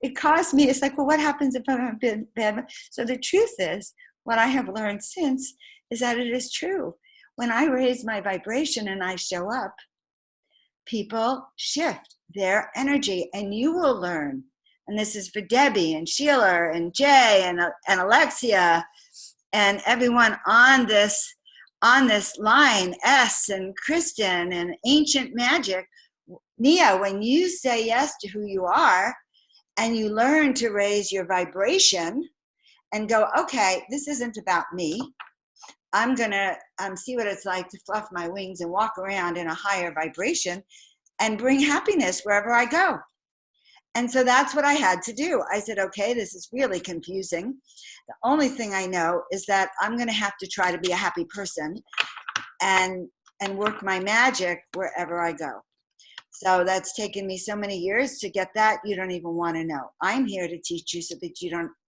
It caused me, it's like, well, what happens if I'm bad? So the truth is, what I have learned since is that it is true. When I raise my vibration and I show up, people shift their energy, and you will learn. And this is for Debbie and Sheila and Jay and Alexia and everyone on this line, S and Kristen and Ancient Magic. Nia, when you say yes to who you are and you learn to raise your vibration and go, okay, this isn't about me. I'm going to see what it's like to fluff my wings and walk around in a higher vibration and bring happiness wherever I go. And so that's what I had to do. I said, okay, this is really confusing. The only thing I know is that I'm going to have to try to be a happy person and work my magic wherever I go. So that's taken me so many years to get that. You don't even want to know. I'm here to teach you so that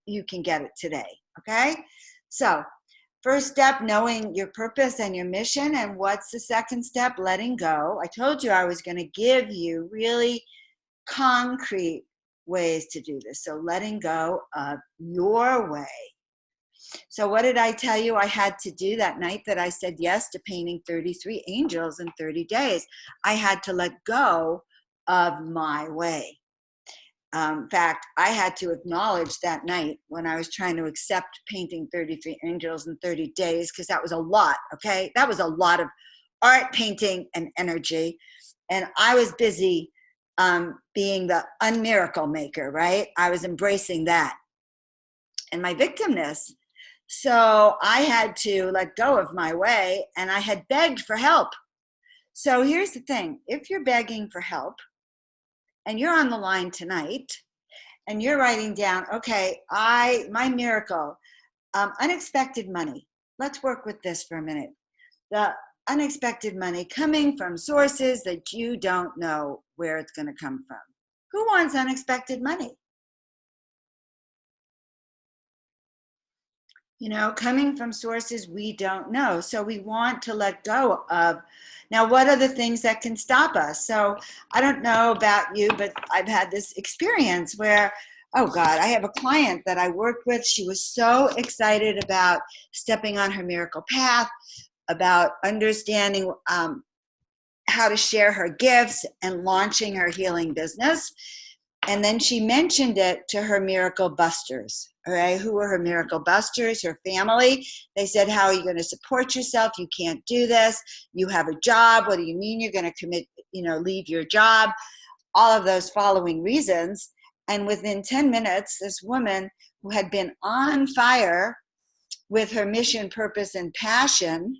you can get it today. Okay? So first step, knowing your purpose and your mission. And what's the second step? Letting go. I told you I was going to give you really concrete ways to do this. So letting go of your way. So what did I tell you I had to do that night that I said yes to painting 33 angels in 30 days? I had to let go of my way. In fact, I had to acknowledge that night when I was trying to accept painting 33 angels in 30 days, because that was a lot, okay? That was a lot of art, painting, and energy. And I was busy being the unmiracle maker, right? I was embracing that and my victimness. So I had to let go of my way, and I had begged for help. So here's the thing. If you're begging for help and you're on the line tonight and you're writing down, okay, my miracle, unexpected money. Let's work with this for a minute. The unexpected money coming from sources that you don't know where it's going to come from. Who wants unexpected money? You know, coming from sources we don't know. So we want to let go of. Now, what are the things that can stop us? So I don't know about you, but I've had this experience where, oh God, I have a client that I worked with. She was so excited about stepping on her miracle path, about understanding how to share her gifts and launching her healing business. And then she mentioned it to her miracle busters. All right, who were her miracle busters? Her family. They said, how are you going to support yourself? You can't do this. You have a job. What do you mean you're going to commit, leave your job? All of those following reasons. And within 10 minutes, this woman who had been on fire with her mission, purpose, and passion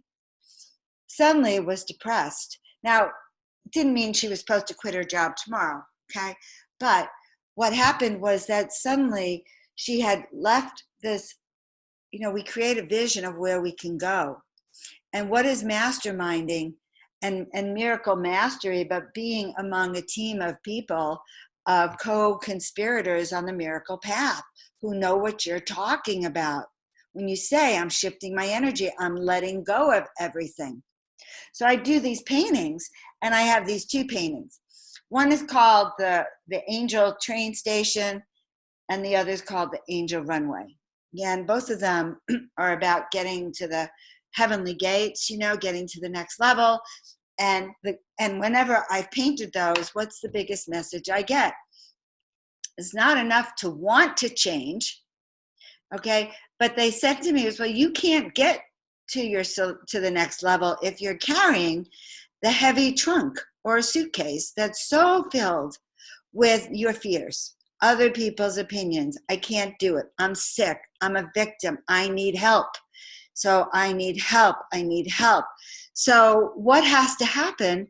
suddenly was depressed. Now, it didn't mean she was supposed to quit her job tomorrow, okay? But what happened was that suddenly she had left this, we create a vision of where we can go. And what is masterminding and miracle mastery, but being among a team of people, of co-conspirators on the miracle path who know what you're talking about. When you say, I'm shifting my energy, I'm letting go of everything. So I do these paintings, and I have these two paintings. One is called the Angel Train Station, and the other is called the Angel Runway. Again, both of them are about getting to the heavenly gates, getting to the next level. And whenever I've painted those, what's the biggest message I get? It's not enough to want to change, okay? But they said to me, well, you can't get to the next level if you're carrying the heavy trunk or a suitcase that's so filled with your fears, other people's opinions. I can't do it. I'm sick. I'm a victim. I need help. So I need help. I need help. So what has to happen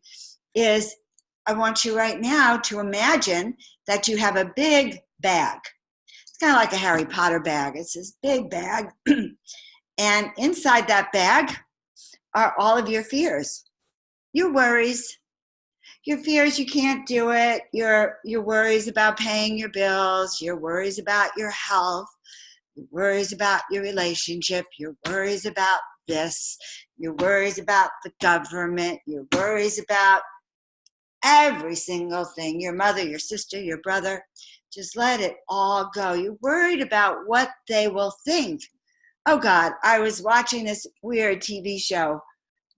is I want you right now to imagine that you have a big bag. It's kind of like a Harry Potter bag. It's this big bag. And inside that bag are all of your fears, your worries, your fears you can't do it, your worries about paying your bills, your worries about your health, your worries about your relationship, your worries about this, your worries about the government, your worries about every single thing, your mother, your sister, your brother. Just let it all go. You're worried about what they will think. Oh God, I was watching this weird TV show,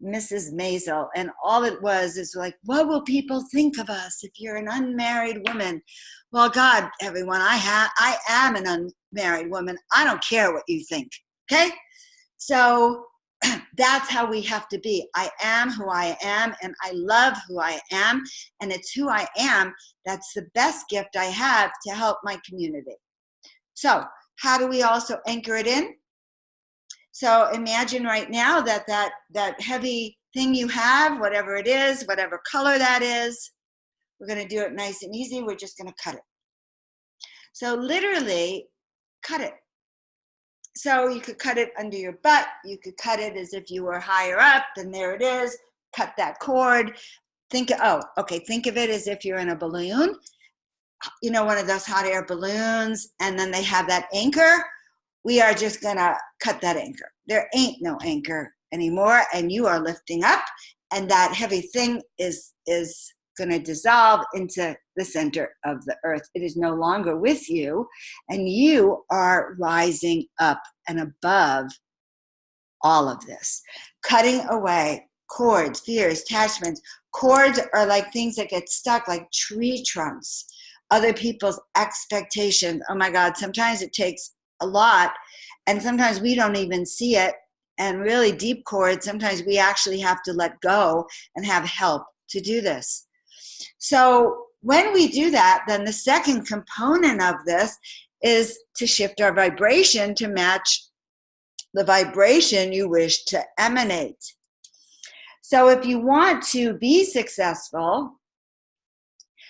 Mrs. Maisel, and all it was is like, what will people think of us if you're an unmarried woman? Well, God, everyone, I am an unmarried woman. I don't care what you think, okay? So that's how we have to be. I am who I am, and I love who I am, and it's who I am that's the best gift I have to help my community. So how do we also anchor it in? So imagine right now that heavy thing you have, whatever it is, whatever color that is, we're going to do it nice and easy. We're just going to cut it. So literally cut it. So you could cut it under your butt. You could cut it as if you were higher up, and there it is. Cut that cord. Think of it as if you're in a balloon, one of those hot air balloons, and then they have that anchor. We are just going to cut that anchor. There ain't no anchor anymore, and you are lifting up, and that heavy thing is going to dissolve into the center of the earth. It is no longer with you, and you are rising up and above all of this. Cutting away cords, fears, attachments. Cords are like things that get stuck, like tree trunks, other people's expectations. Oh my God, sometimes it takes a lot, and sometimes we don't even see it. And really deep cords, sometimes we actually have to let go and have help to do this. So when we do that, then the second component of this is to shift our vibration to match the vibration you wish to emanate. So if you want to be successful,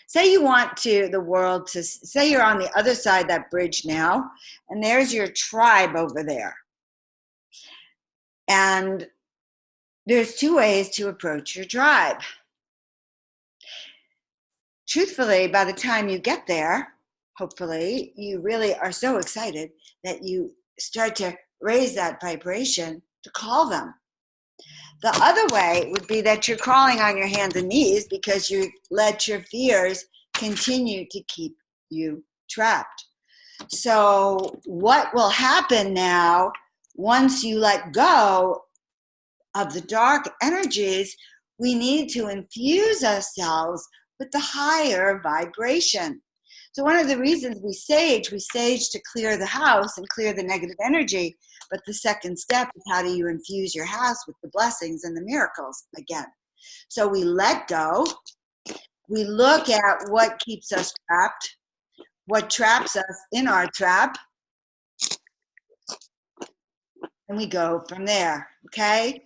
say you want the world to, say you're on the other side of that bridge now, and there's your tribe over there. And there's two ways to approach your tribe. Truthfully, by the time you get there, hopefully, you really are so excited that you start to raise that vibration to call them. The other way would be that you're crawling on your hands and knees because you let your fears continue to keep you trapped. So what will happen now once you let go of the dark energies? we need to infuse ourselves with the higher vibration. So one of the reasons we sage to clear the house and clear the negative energy. But the second step is, how do you infuse your house with the blessings and the miracles again? So we let go. We look at what keeps us trapped, what traps us in our trap, and we go from there, okay?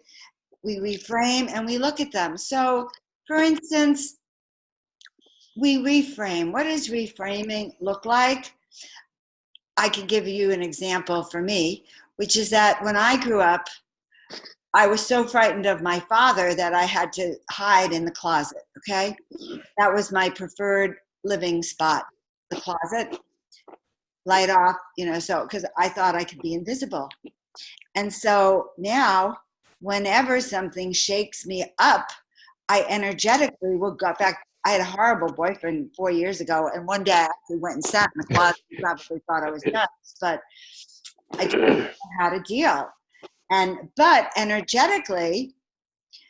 We reframe and we look at them. So, for instance, we reframe. What does reframing look like? I can give you an example for me, which is that when I grew up, I was so frightened of my father that I had to hide in the closet, okay? That was my preferred living spot, the closet, light off, so because I thought I could be invisible. And so now, whenever something shakes me up, I energetically will go back. I had a horrible boyfriend 4 years ago, and one day I actually went and sat in the closet. He probably thought I was nuts, but I didn't know how to deal. But energetically,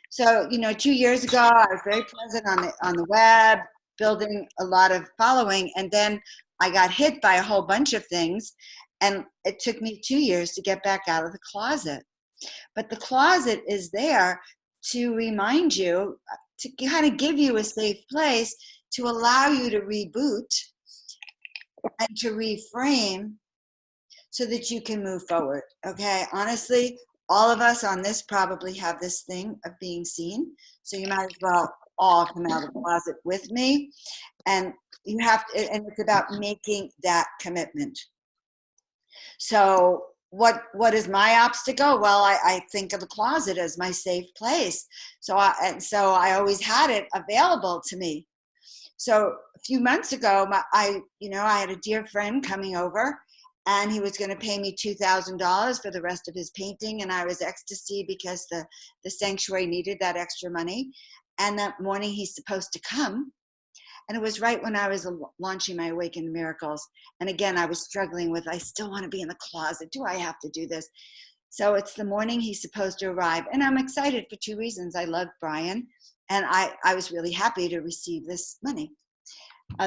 so 2 years ago, I was very present on the web, building a lot of following, and then I got hit by a whole bunch of things, and it took me 2 years to get back out of the closet. But the closet is there to remind you, to kind of give you a safe place to allow you to reboot and to reframe so that you can move forward. Okay, honestly, all of us on this probably have this thing of being seen, so you might as well all come out of the closet with me. And you have to, and it's about making that commitment. So what is my obstacle? Well, I think of the closet as my safe place. So I always had it available to me. So a few months ago, I had a dear friend coming over, and he was going to pay me $2,000 for the rest of his painting, and I was ecstasy because the sanctuary needed that extra money. And that morning he's supposed to come, and it was right when I was launching my Awaken Miracles. And again, I was struggling with, I still want to be in the closet. Do I have to do this? So it's the morning he's supposed to arrive, and I'm excited for two reasons. I love Brian, and I was really happy to receive this money,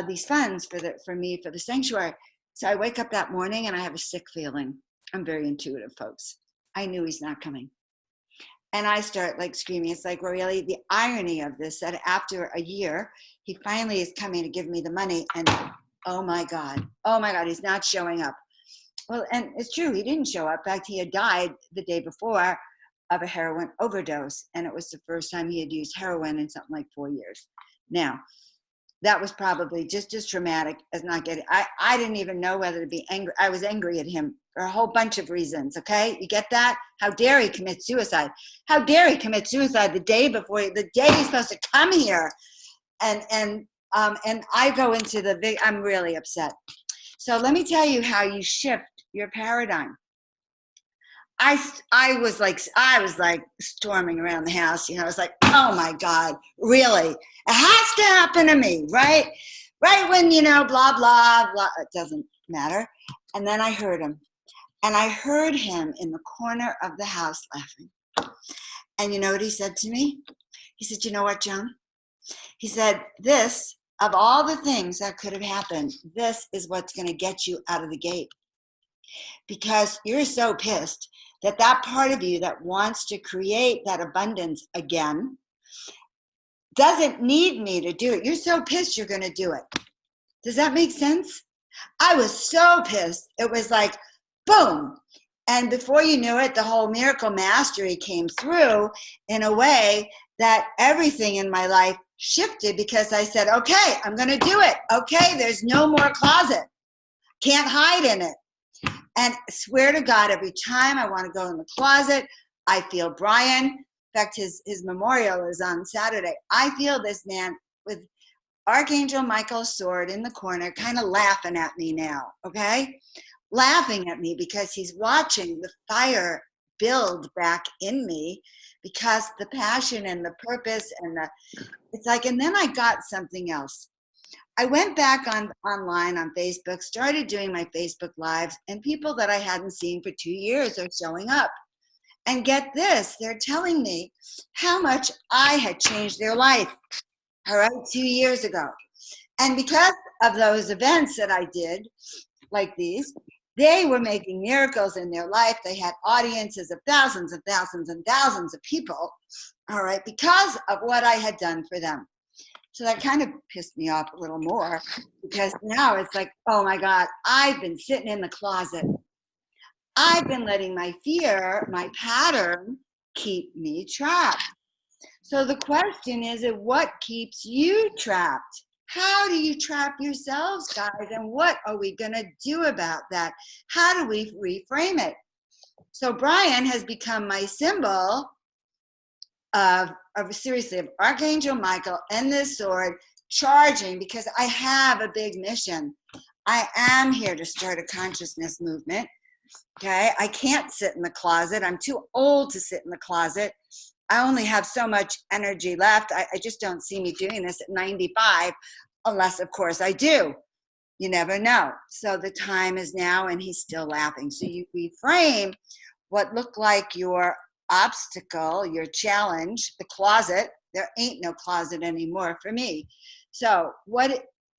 these funds for me for the sanctuary. So I wake up that morning and I have a sick feeling. I'm very intuitive, folks. I knew he's not coming. And I start like screaming. It's like, really, the irony of this, that after a year, he finally is coming to give me the money, and oh my God, he's not showing up. Well, and it's true, he didn't show up. In fact, he had died the day before of a heroin overdose, and it was the first time he had used heroin in something like 4 years. Now, that was probably just as traumatic as not getting, I didn't even know whether to be angry. I was angry at him for a whole bunch of reasons, okay? You get that? How dare he commit suicide? How dare he commit suicide the day he's supposed to come here? And I go into I'm really upset. So let me tell you how you shift your paradigm. I was like storming around the house, I was like, oh my God, really? It has to happen to me, right? Right when, blah, blah, blah, it doesn't matter. And then I heard him. And I heard him in the corner of the house laughing. And you know what he said to me? He said, you know what, Joan? He said, this, of all the things that could have happened, this is what's going to get you out of the gate. Because you're so pissed that part of you that wants to create that abundance again doesn't need me to do it. You're so pissed you're going to do it. Does that make sense? I was so pissed. It was like, boom. And before you knew it, the whole miracle mastery came through in a way that everything in my life shifted, because I said, okay, I'm going to do it. Okay, there's no more closet. Can't hide in it. And swear to God, every time I want to go in the closet, I feel Brian. In fact, his memorial is on Saturday. I feel this man with Archangel Michael's sword in the corner, kind of laughing at me now, okay? Laughing at me because he's watching the fire build back in me, because the passion and the purpose and it's like, and then I got something else. I went back online on Facebook, started doing my Facebook Lives, and people that I hadn't seen for 2 years are showing up. And get this, they're telling me how much I had changed their life, all right, 2 years ago. And because of those events that I did, like these, they were making miracles in their life. They had audiences of thousands and thousands and thousands of people, all right, because of what I had done for them. So that kind of pissed me off a little more, because now it's like, oh my God, I've been sitting in the closet. I've been letting my fear, my pattern, keep me trapped. So the question is, what keeps you trapped? How do you trap yourselves, guys? And what are we going to do about that? How do we reframe it? So Brian has become my symbol of seriously, of Archangel Michael and this sword charging, because I have a big mission. I am here to start a consciousness movement. Okay, I can't sit in the closet. I'm too old to sit in the closet. I only have so much energy left. I just don't see me doing this at 95, unless, of course, I do. You never know. So the time is now, and he's still laughing. So you reframe what looked like your obstacle, your challenge, the closet. There ain't no closet anymore for me. So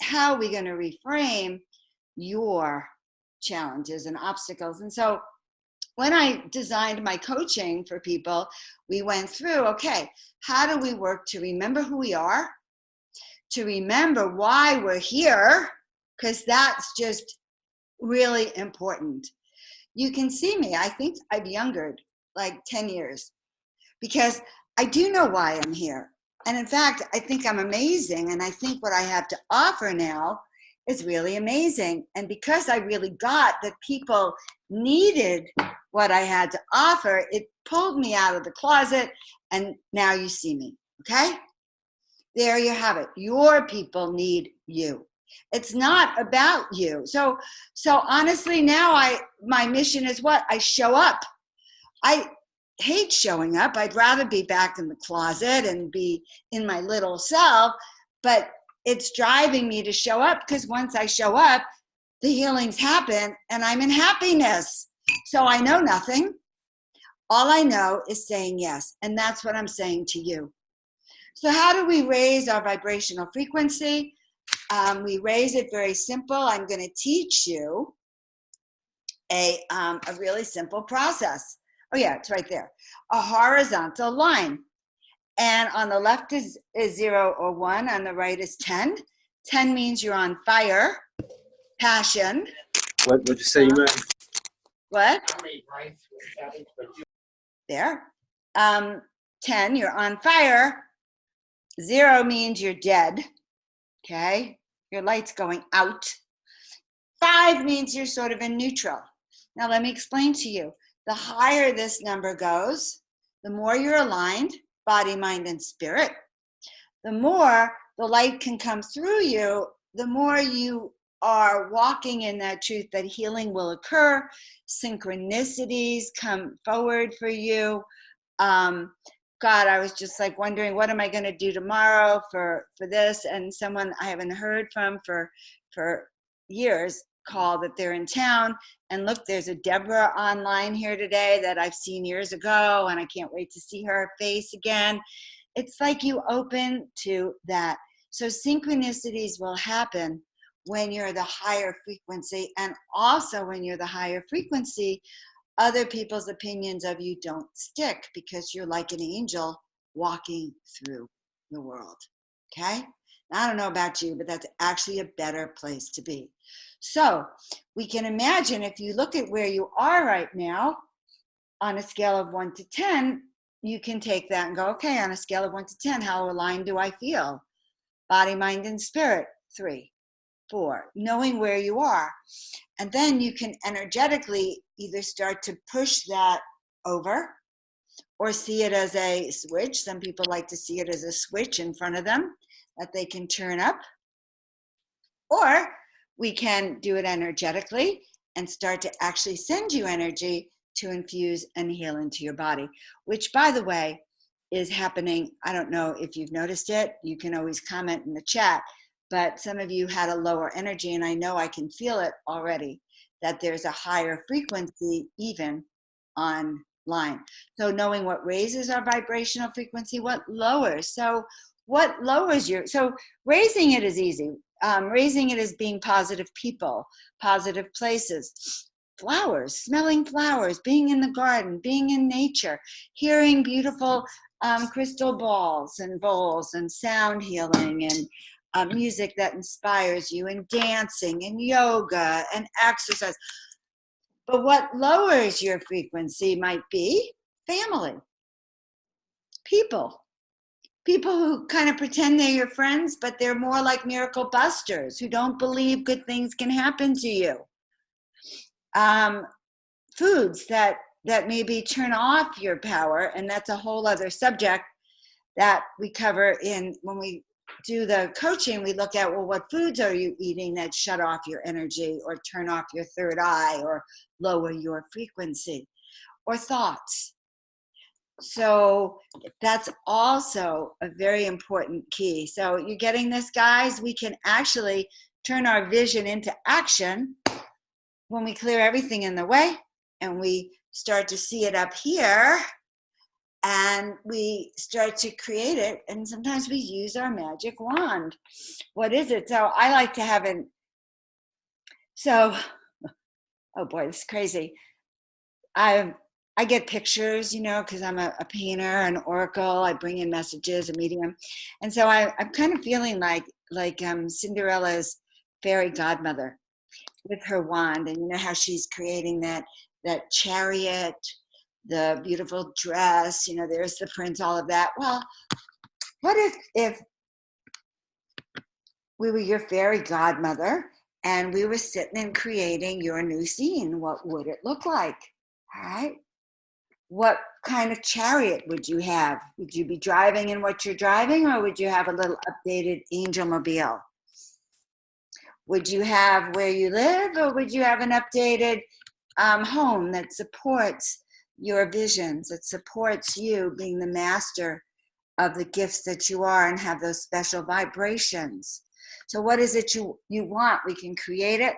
how are we going to reframe your challenges and obstacles? And so when I designed my coaching for people, we went through, okay, how do we work to remember who we are, to remember why we're here, because that's just really important. You can see me, I think I've youngered like 10 years, because I do know why I'm here. And in fact, I think I'm amazing, and I think what I have to offer now is really amazing. And because I really got that people needed what I had to offer, it pulled me out of the closet, and now you see me, okay? There you have it. Your people need you. It's not about you. So honestly, now my mission is what? I show up. I hate showing up. I'd rather be back in the closet and be in my little self, but it's driving me to show up, because once I show up, the healings happen and I'm in happiness. So I know nothing. All I know is saying yes. And that's what I'm saying to you. So how do we raise our vibrational frequency? We raise it very simple. I'm going to teach you a really simple process. Oh yeah, it's right there. A horizontal line. And on the left is 0 or 1. On the right is 10. 10 means you're on fire, passion. What would you say you meant? What? There. 10, you're on fire. 0 means you're dead. Okay? Your light's going out. 5 means you're sort of in neutral. Now let me explain to you. The higher this number goes, the more you're aligned, body, mind, and spirit. The more the light can come through you, the more you are walking in that truth that healing will occur, synchronicities come forward for you. God, I was just like wondering, what am I going to do tomorrow for this? And someone I haven't heard from for years called that they're in town. And look, there's a Deborah online here today that I've seen years ago, and I can't wait to see her face again. It's like you open to that. So synchronicities will happen when you're the higher frequency, and also when you're the higher frequency, other people's opinions of you don't stick, because you're like an angel walking through the world, okay? Now, I don't know about you, but that's actually a better place to be. So we can imagine, if you look at where you are right now, on a scale of 1 to 10, you can take that and go, okay, on a scale of 1 to 10, how aligned do I feel? Body, mind, and spirit, 3, 4, knowing where you are. And then you can energetically either start to push that over, or see it as a switch. Some people like to see it as a switch in front of them that they can turn up. Or we can do it energetically and start to actually send you energy to infuse and heal into your body, which, by the way, is happening. I don't know if you've noticed it. You can always comment in the chat, but some of you had a lower energy, and I know I can feel it already, that there's a higher frequency even on line. So knowing what raises our vibrational frequency, what lowers. So what lowers so raising it is easy. Raising it is being positive people, positive places, flowers, smelling flowers, being in the garden, being in nature, hearing beautiful crystal balls and bowls and sound healing and music that inspires you, and dancing and yoga and exercise. But what lowers your frequency might be family, people who kind of pretend they're your friends, but they're more like miracle busters who don't believe good things can happen to you. Foods that maybe turn off your power, and that's a whole other subject that we cover when we do the coaching. We look at, well, what foods are you eating that shut off your energy or turn off your third eye or lower your frequency, or thoughts. So that's also a very important key. So you're getting this, guys? We can actually turn our vision into action when we clear everything in the way and we start to see it up here and we start to create it. And sometimes we use our magic wand. What is it? So I like to have oh boy, this is crazy. I get pictures, because I'm a painter, an oracle. I bring in messages, a medium. And so I'm kind of feeling like Cinderella's fairy godmother with her wand. And you know how she's creating that chariot, the beautiful dress, there's the prince, all of that. Well, what if we were your fairy godmother and we were sitting and creating your new scene? What would it look like? All right. What kind of chariot would you have? Would you be driving in what you're driving, or would you have a little updated angel mobile? Would you have where you live, or would you have an updated home that supports your visions, that supports you being the master of the gifts that you are and have those special vibrations? So what is it you want? We can create it.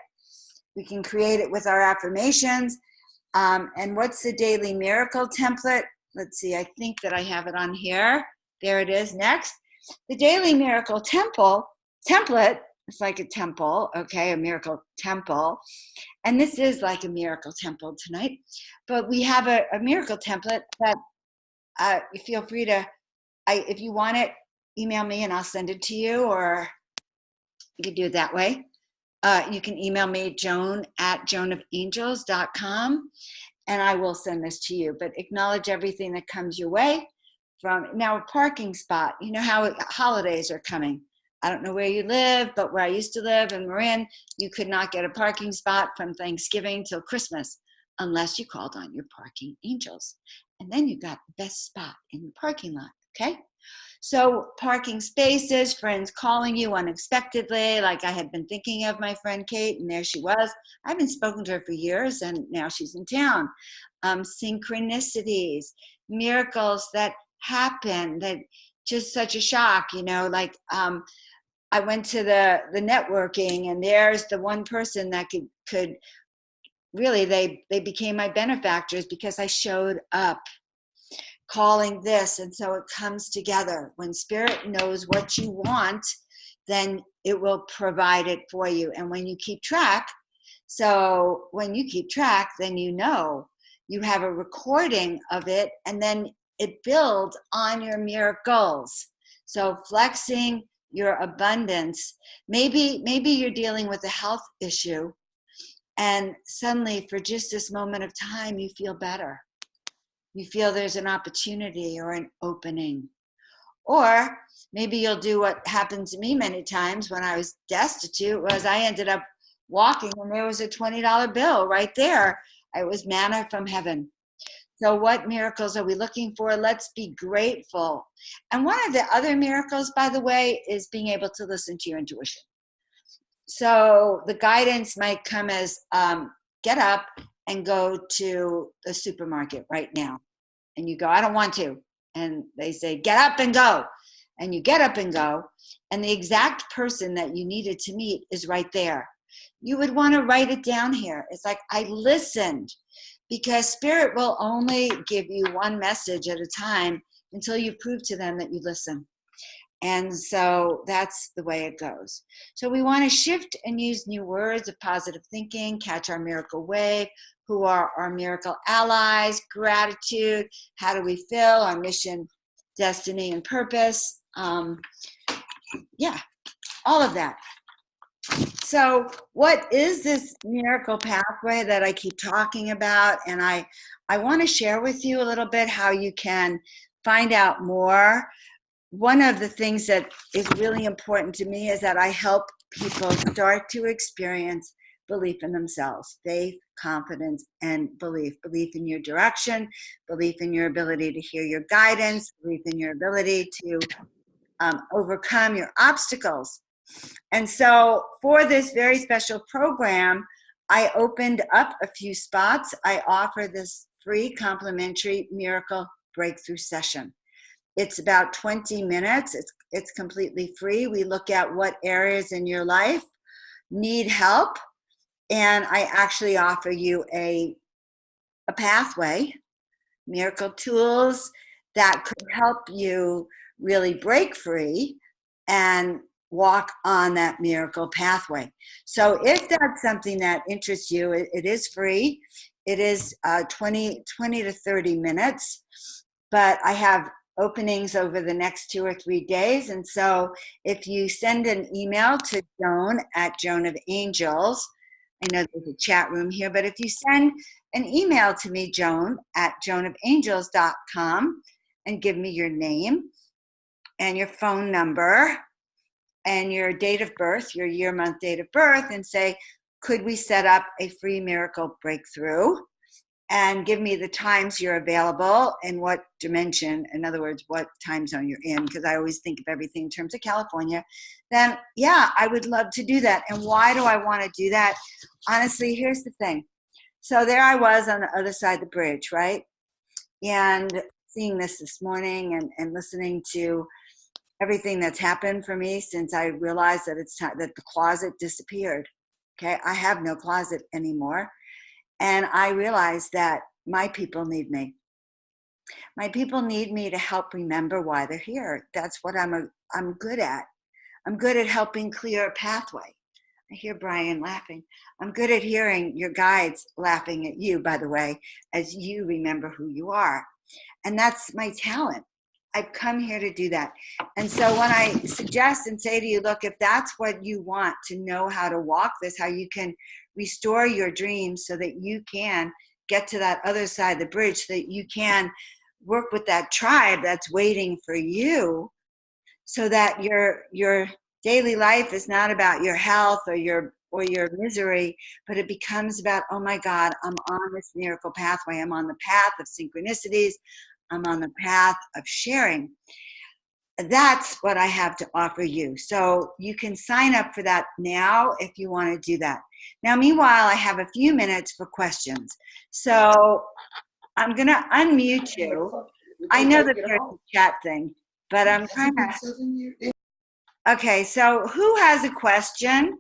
We can create it with our affirmations. And what's the daily miracle template? Let's see, I think that I have it on here. There it is. Next, the daily miracle template. It's like a temple, okay, a miracle temple. And this is like a miracle temple tonight. But we have a miracle template that you feel free to, if you want it, email me and I'll send it to you, or you can do it that way. You can email me, joan@joanofangels.com, and I will send this to you. But acknowledge everything that comes your way. From now, a parking spot. You know how holidays are coming. I don't know where you live, but where I used to live in Marin, you could not get a parking spot from Thanksgiving till Christmas unless you called on your parking angels. And then you got the best spot in the parking lot, okay? So parking spaces, friends calling you unexpectedly, like I had been thinking of my friend Kate, and there she was. I haven't spoken to her for years, and now she's in town. Synchronicities, miracles that happen, that just such a shock, I went to the networking, and there's the one person that could really, they became my benefactors because I showed up calling this. And so it comes together. When spirit knows what you want, then it will provide it for you. And when you keep track, then you have a recording of it, and then it builds on your miracles. So flexing your abundance. Maybe you're dealing with a health issue, and suddenly for just this moment of time, you feel better. You feel there's an opportunity or an opening. Or maybe you'll do what happened to me many times when I was destitute, was I ended up walking and there was a $20 bill right there. It was manna from heaven. So what miracles are we looking for? Let's be grateful. And one of the other miracles, by the way, is being able to listen to your intuition. So the guidance might come as get up and go to the supermarket right now. And you go, I don't want to. And they say, get up and go. And you get up and go. And the exact person that you needed to meet is right there. You would want to write it down here. It's like, I listened because Spirit will only give you one message at a time until you prove to them that you listen. And so that's the way it goes. So we want to shift and use new words of positive thinking, catch our miracle wave, who are our miracle allies, gratitude, how do we feel, our mission, destiny, and purpose. Yeah, all of that. So what is this miracle pathway that I keep talking about? And I want to share with you a little bit how you can find out more. One of the things that is really important to me is that I help people start to experience belief in themselves, faith, confidence, and belief. Belief in your direction, belief in your ability to hear your guidance, belief in your ability to overcome your obstacles. And so for this very special program, I opened up a few spots. I offer this free complimentary miracle breakthrough session. It's about 20 minutes. It's completely free. We look at what areas in your life need help, and I actually offer you a pathway, miracle tools that could help you really break free and walk on that miracle pathway. So if that's something that interests you, it is free. It is 20 to 30 minutes, but I have openings over the next 2 or 3 days. And so if you send an email to Joan at Joan of Angels, I know there's a chat room here, but if you send an email to me, Joan at joanofangels.com, and give me your name and your phone number and your date of birth, your year, month, date of birth, and say, could we set up a free miracle breakthrough? And give me the times you're available and what dimension, in other words, what time zone you're in, because I always think of everything in terms of California, then yeah, I would love to do that. And why do I want to do that? Honestly, here's the thing. So there I was on the other side of the bridge, right? And seeing this morning and listening to everything that's happened for me since I realized that it's time that the closet disappeared. Okay, I have no closet anymore. And I realized that my people need me. My people need me to help remember why they're here. That's what I'm good at. I'm good at helping clear a pathway. I hear Brian laughing. I'm good at hearing your guides laughing at you, by the way, as you remember who you are. And that's my talent. I've come here to do that. And so when I suggest and say to you, look, if that's what you want to know how to walk this, how you can restore your dreams so that you can get to that other side of the bridge, so that you can work with that tribe that's waiting for you, so that your daily life is not about your health or your misery, but it becomes about, oh my God, I'm on this miracle pathway. I'm on the path of synchronicities. I'm on the path of sharing. That's what I have to offer you. So you can sign up for that now if you want to do that. Now, meanwhile, I have a few minutes for questions. So I'm going to unmute you. I know that there's a chat thing, but I'm kind of... Okay, so who has a question?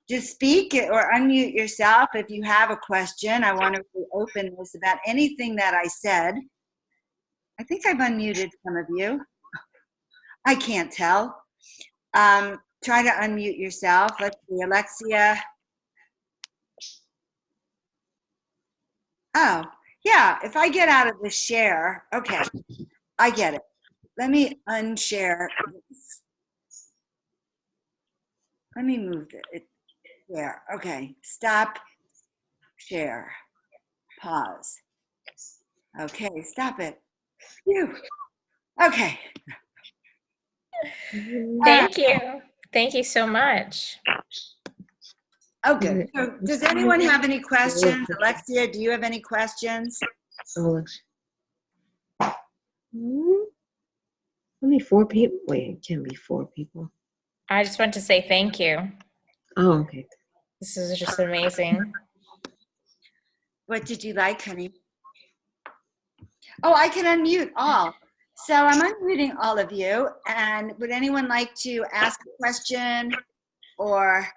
Just speak or unmute yourself if you have a question. I want to open this about anything that I said. I think I've unmuted some of you. I can't tell. Try to unmute yourself. Let's see, Alexia. Oh, yeah, if I get out of the share, okay, I get it. Let me unshare this. Let me move it there. Okay, stop, share, pause. Okay, stop it. Phew. Okay. Thank you. Thank you so much. Oh, good. So does anyone have any questions? Alexia, do you have any questions? Alexia. Only 4 people. Wait, it can't be 4 people. I just want to say thank you. Oh, okay. This is just amazing. What did you like, honey? Oh, I can unmute all. So I'm unmuting all of you. And would anyone like to ask a question or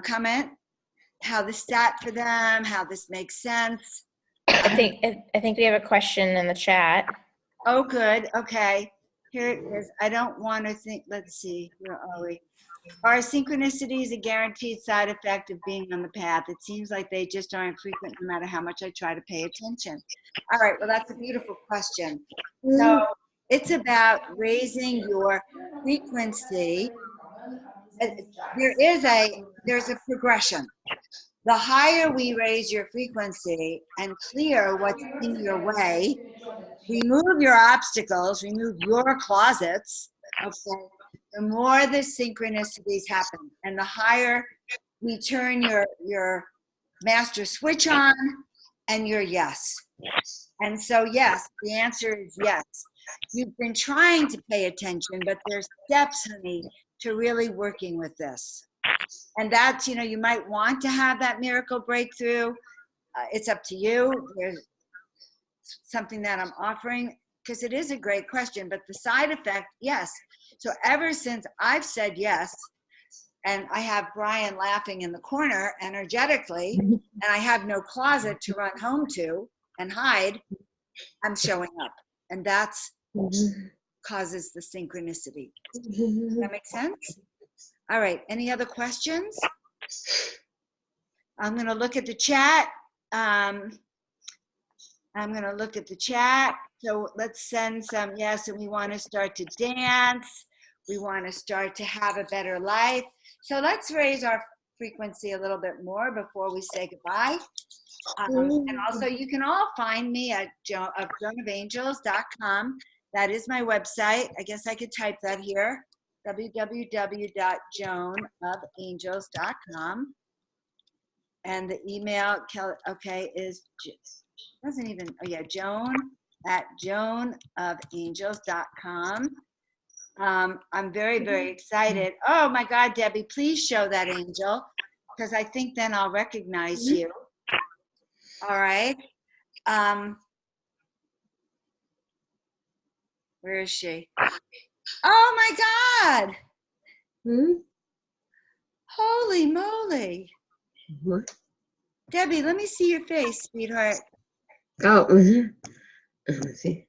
comment? how this sat for them, how this makes sense. I think we have a question in the chat. Oh, good. Okay. Here it is. I don't want to think. Let's see. Where are we? Are synchronicities a guaranteed side effect of being on the path? It seems like they just aren't frequent no matter how much I try to pay attention. All right. Well, that's a beautiful question. So it's about raising your frequency. There's a progression. The higher we raise your frequency and clear what's in your way, remove your obstacles, remove your closets, okay, the more the synchronicities happen. And the higher we turn your master switch on and your yes. And so, yes, the answer is yes. You've been trying to pay attention, but there's steps, honey, to really working with this. And that's, you might want to have that miracle breakthrough. It's up to you. There's something that I'm offering because it is a great question, but the side effect, yes. So ever since I've said yes, and I have Brian laughing in the corner energetically, and I have no closet to run home to and hide, I'm showing up. And that's causes the synchronicity. Does that make sense? All right, any other questions? I'm going to look at the chat. So let's send some yes, and we want to start to dance. We want to start to have a better life. So let's raise our frequency a little bit more before we say goodbye. And also, you can all find me at joanofangels.com. That is my website. I guess I could type that here, www.joanofangels.com. And the email, okay, is doesn't even, oh yeah, joan@joanofangels.com. I'm very, very excited. Oh my God, Debbie, please show that angel, because I think then I'll recognize you. All right. Where is she? Oh my God. Holy moly. What? Debbie, let me see your face, sweetheart. Oh, let's see.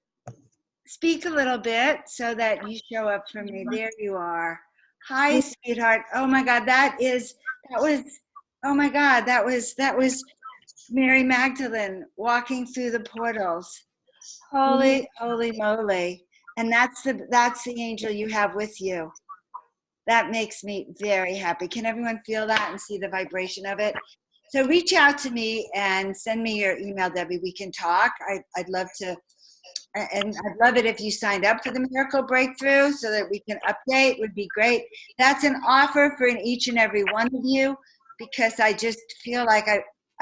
Speak a little bit so that you show up for me. There you are. Hi, sweetheart. Oh my God, oh my God, that was Mary Magdalene walking through the portals. Holy, holy moly. And that's the angel you have with you. That makes me very happy. Can everyone feel that and see the vibration of it? So reach out to me and send me your email, Debbie. We can talk. I'd love to. And I'd love it if you signed up for the Miracle Breakthrough so that we can update. Would be great. That's an offer for each and every one of you, because I just feel like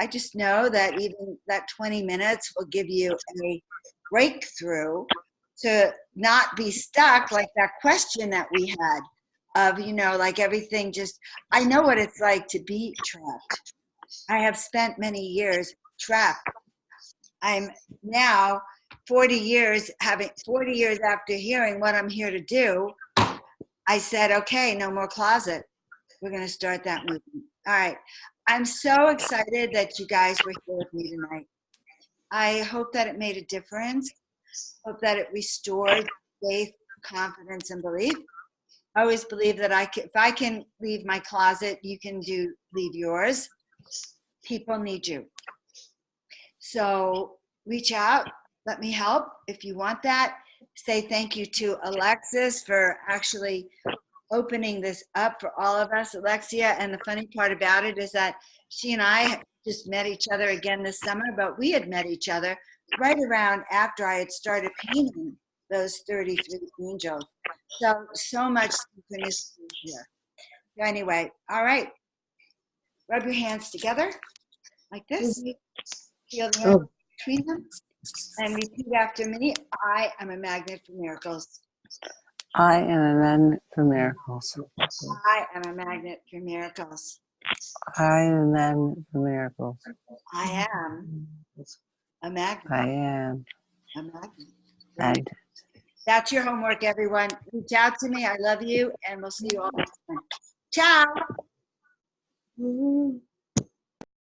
I just know that even that 20 minutes will give you a breakthrough to not be stuck like that question that we had of, like everything just, I know what it's like to be trapped. I have spent many years trapped. I'm now 40 years after hearing what I'm here to do, I said, okay, no more closet. We're going to start that movement. All right. I'm so excited that you guys were here with me tonight. I hope that it made a difference. Hope that it restored faith, confidence, and belief. I always believe that if I can leave my closet, you can leave yours. People need you. So reach out. Let me help if you want that. Say thank you to Alexis for actually opening this up for all of us, Alexia. And the funny part about it is that she and I just met each other again this summer, but we had met each other right around after I had started painting those 33 angels. So much synchronicity here. So anyway, all right. Rub your hands together like this. Feel the energy between them. And repeat after me. I am a magnet for miracles. I am a magnet for miracles. I am a magnet for miracles. I am a magnet for miracles. I am a magnet. I am A magnet. magnet. That's your homework, everyone. Reach out to me. I love you, and we'll see you all next time. Ciao.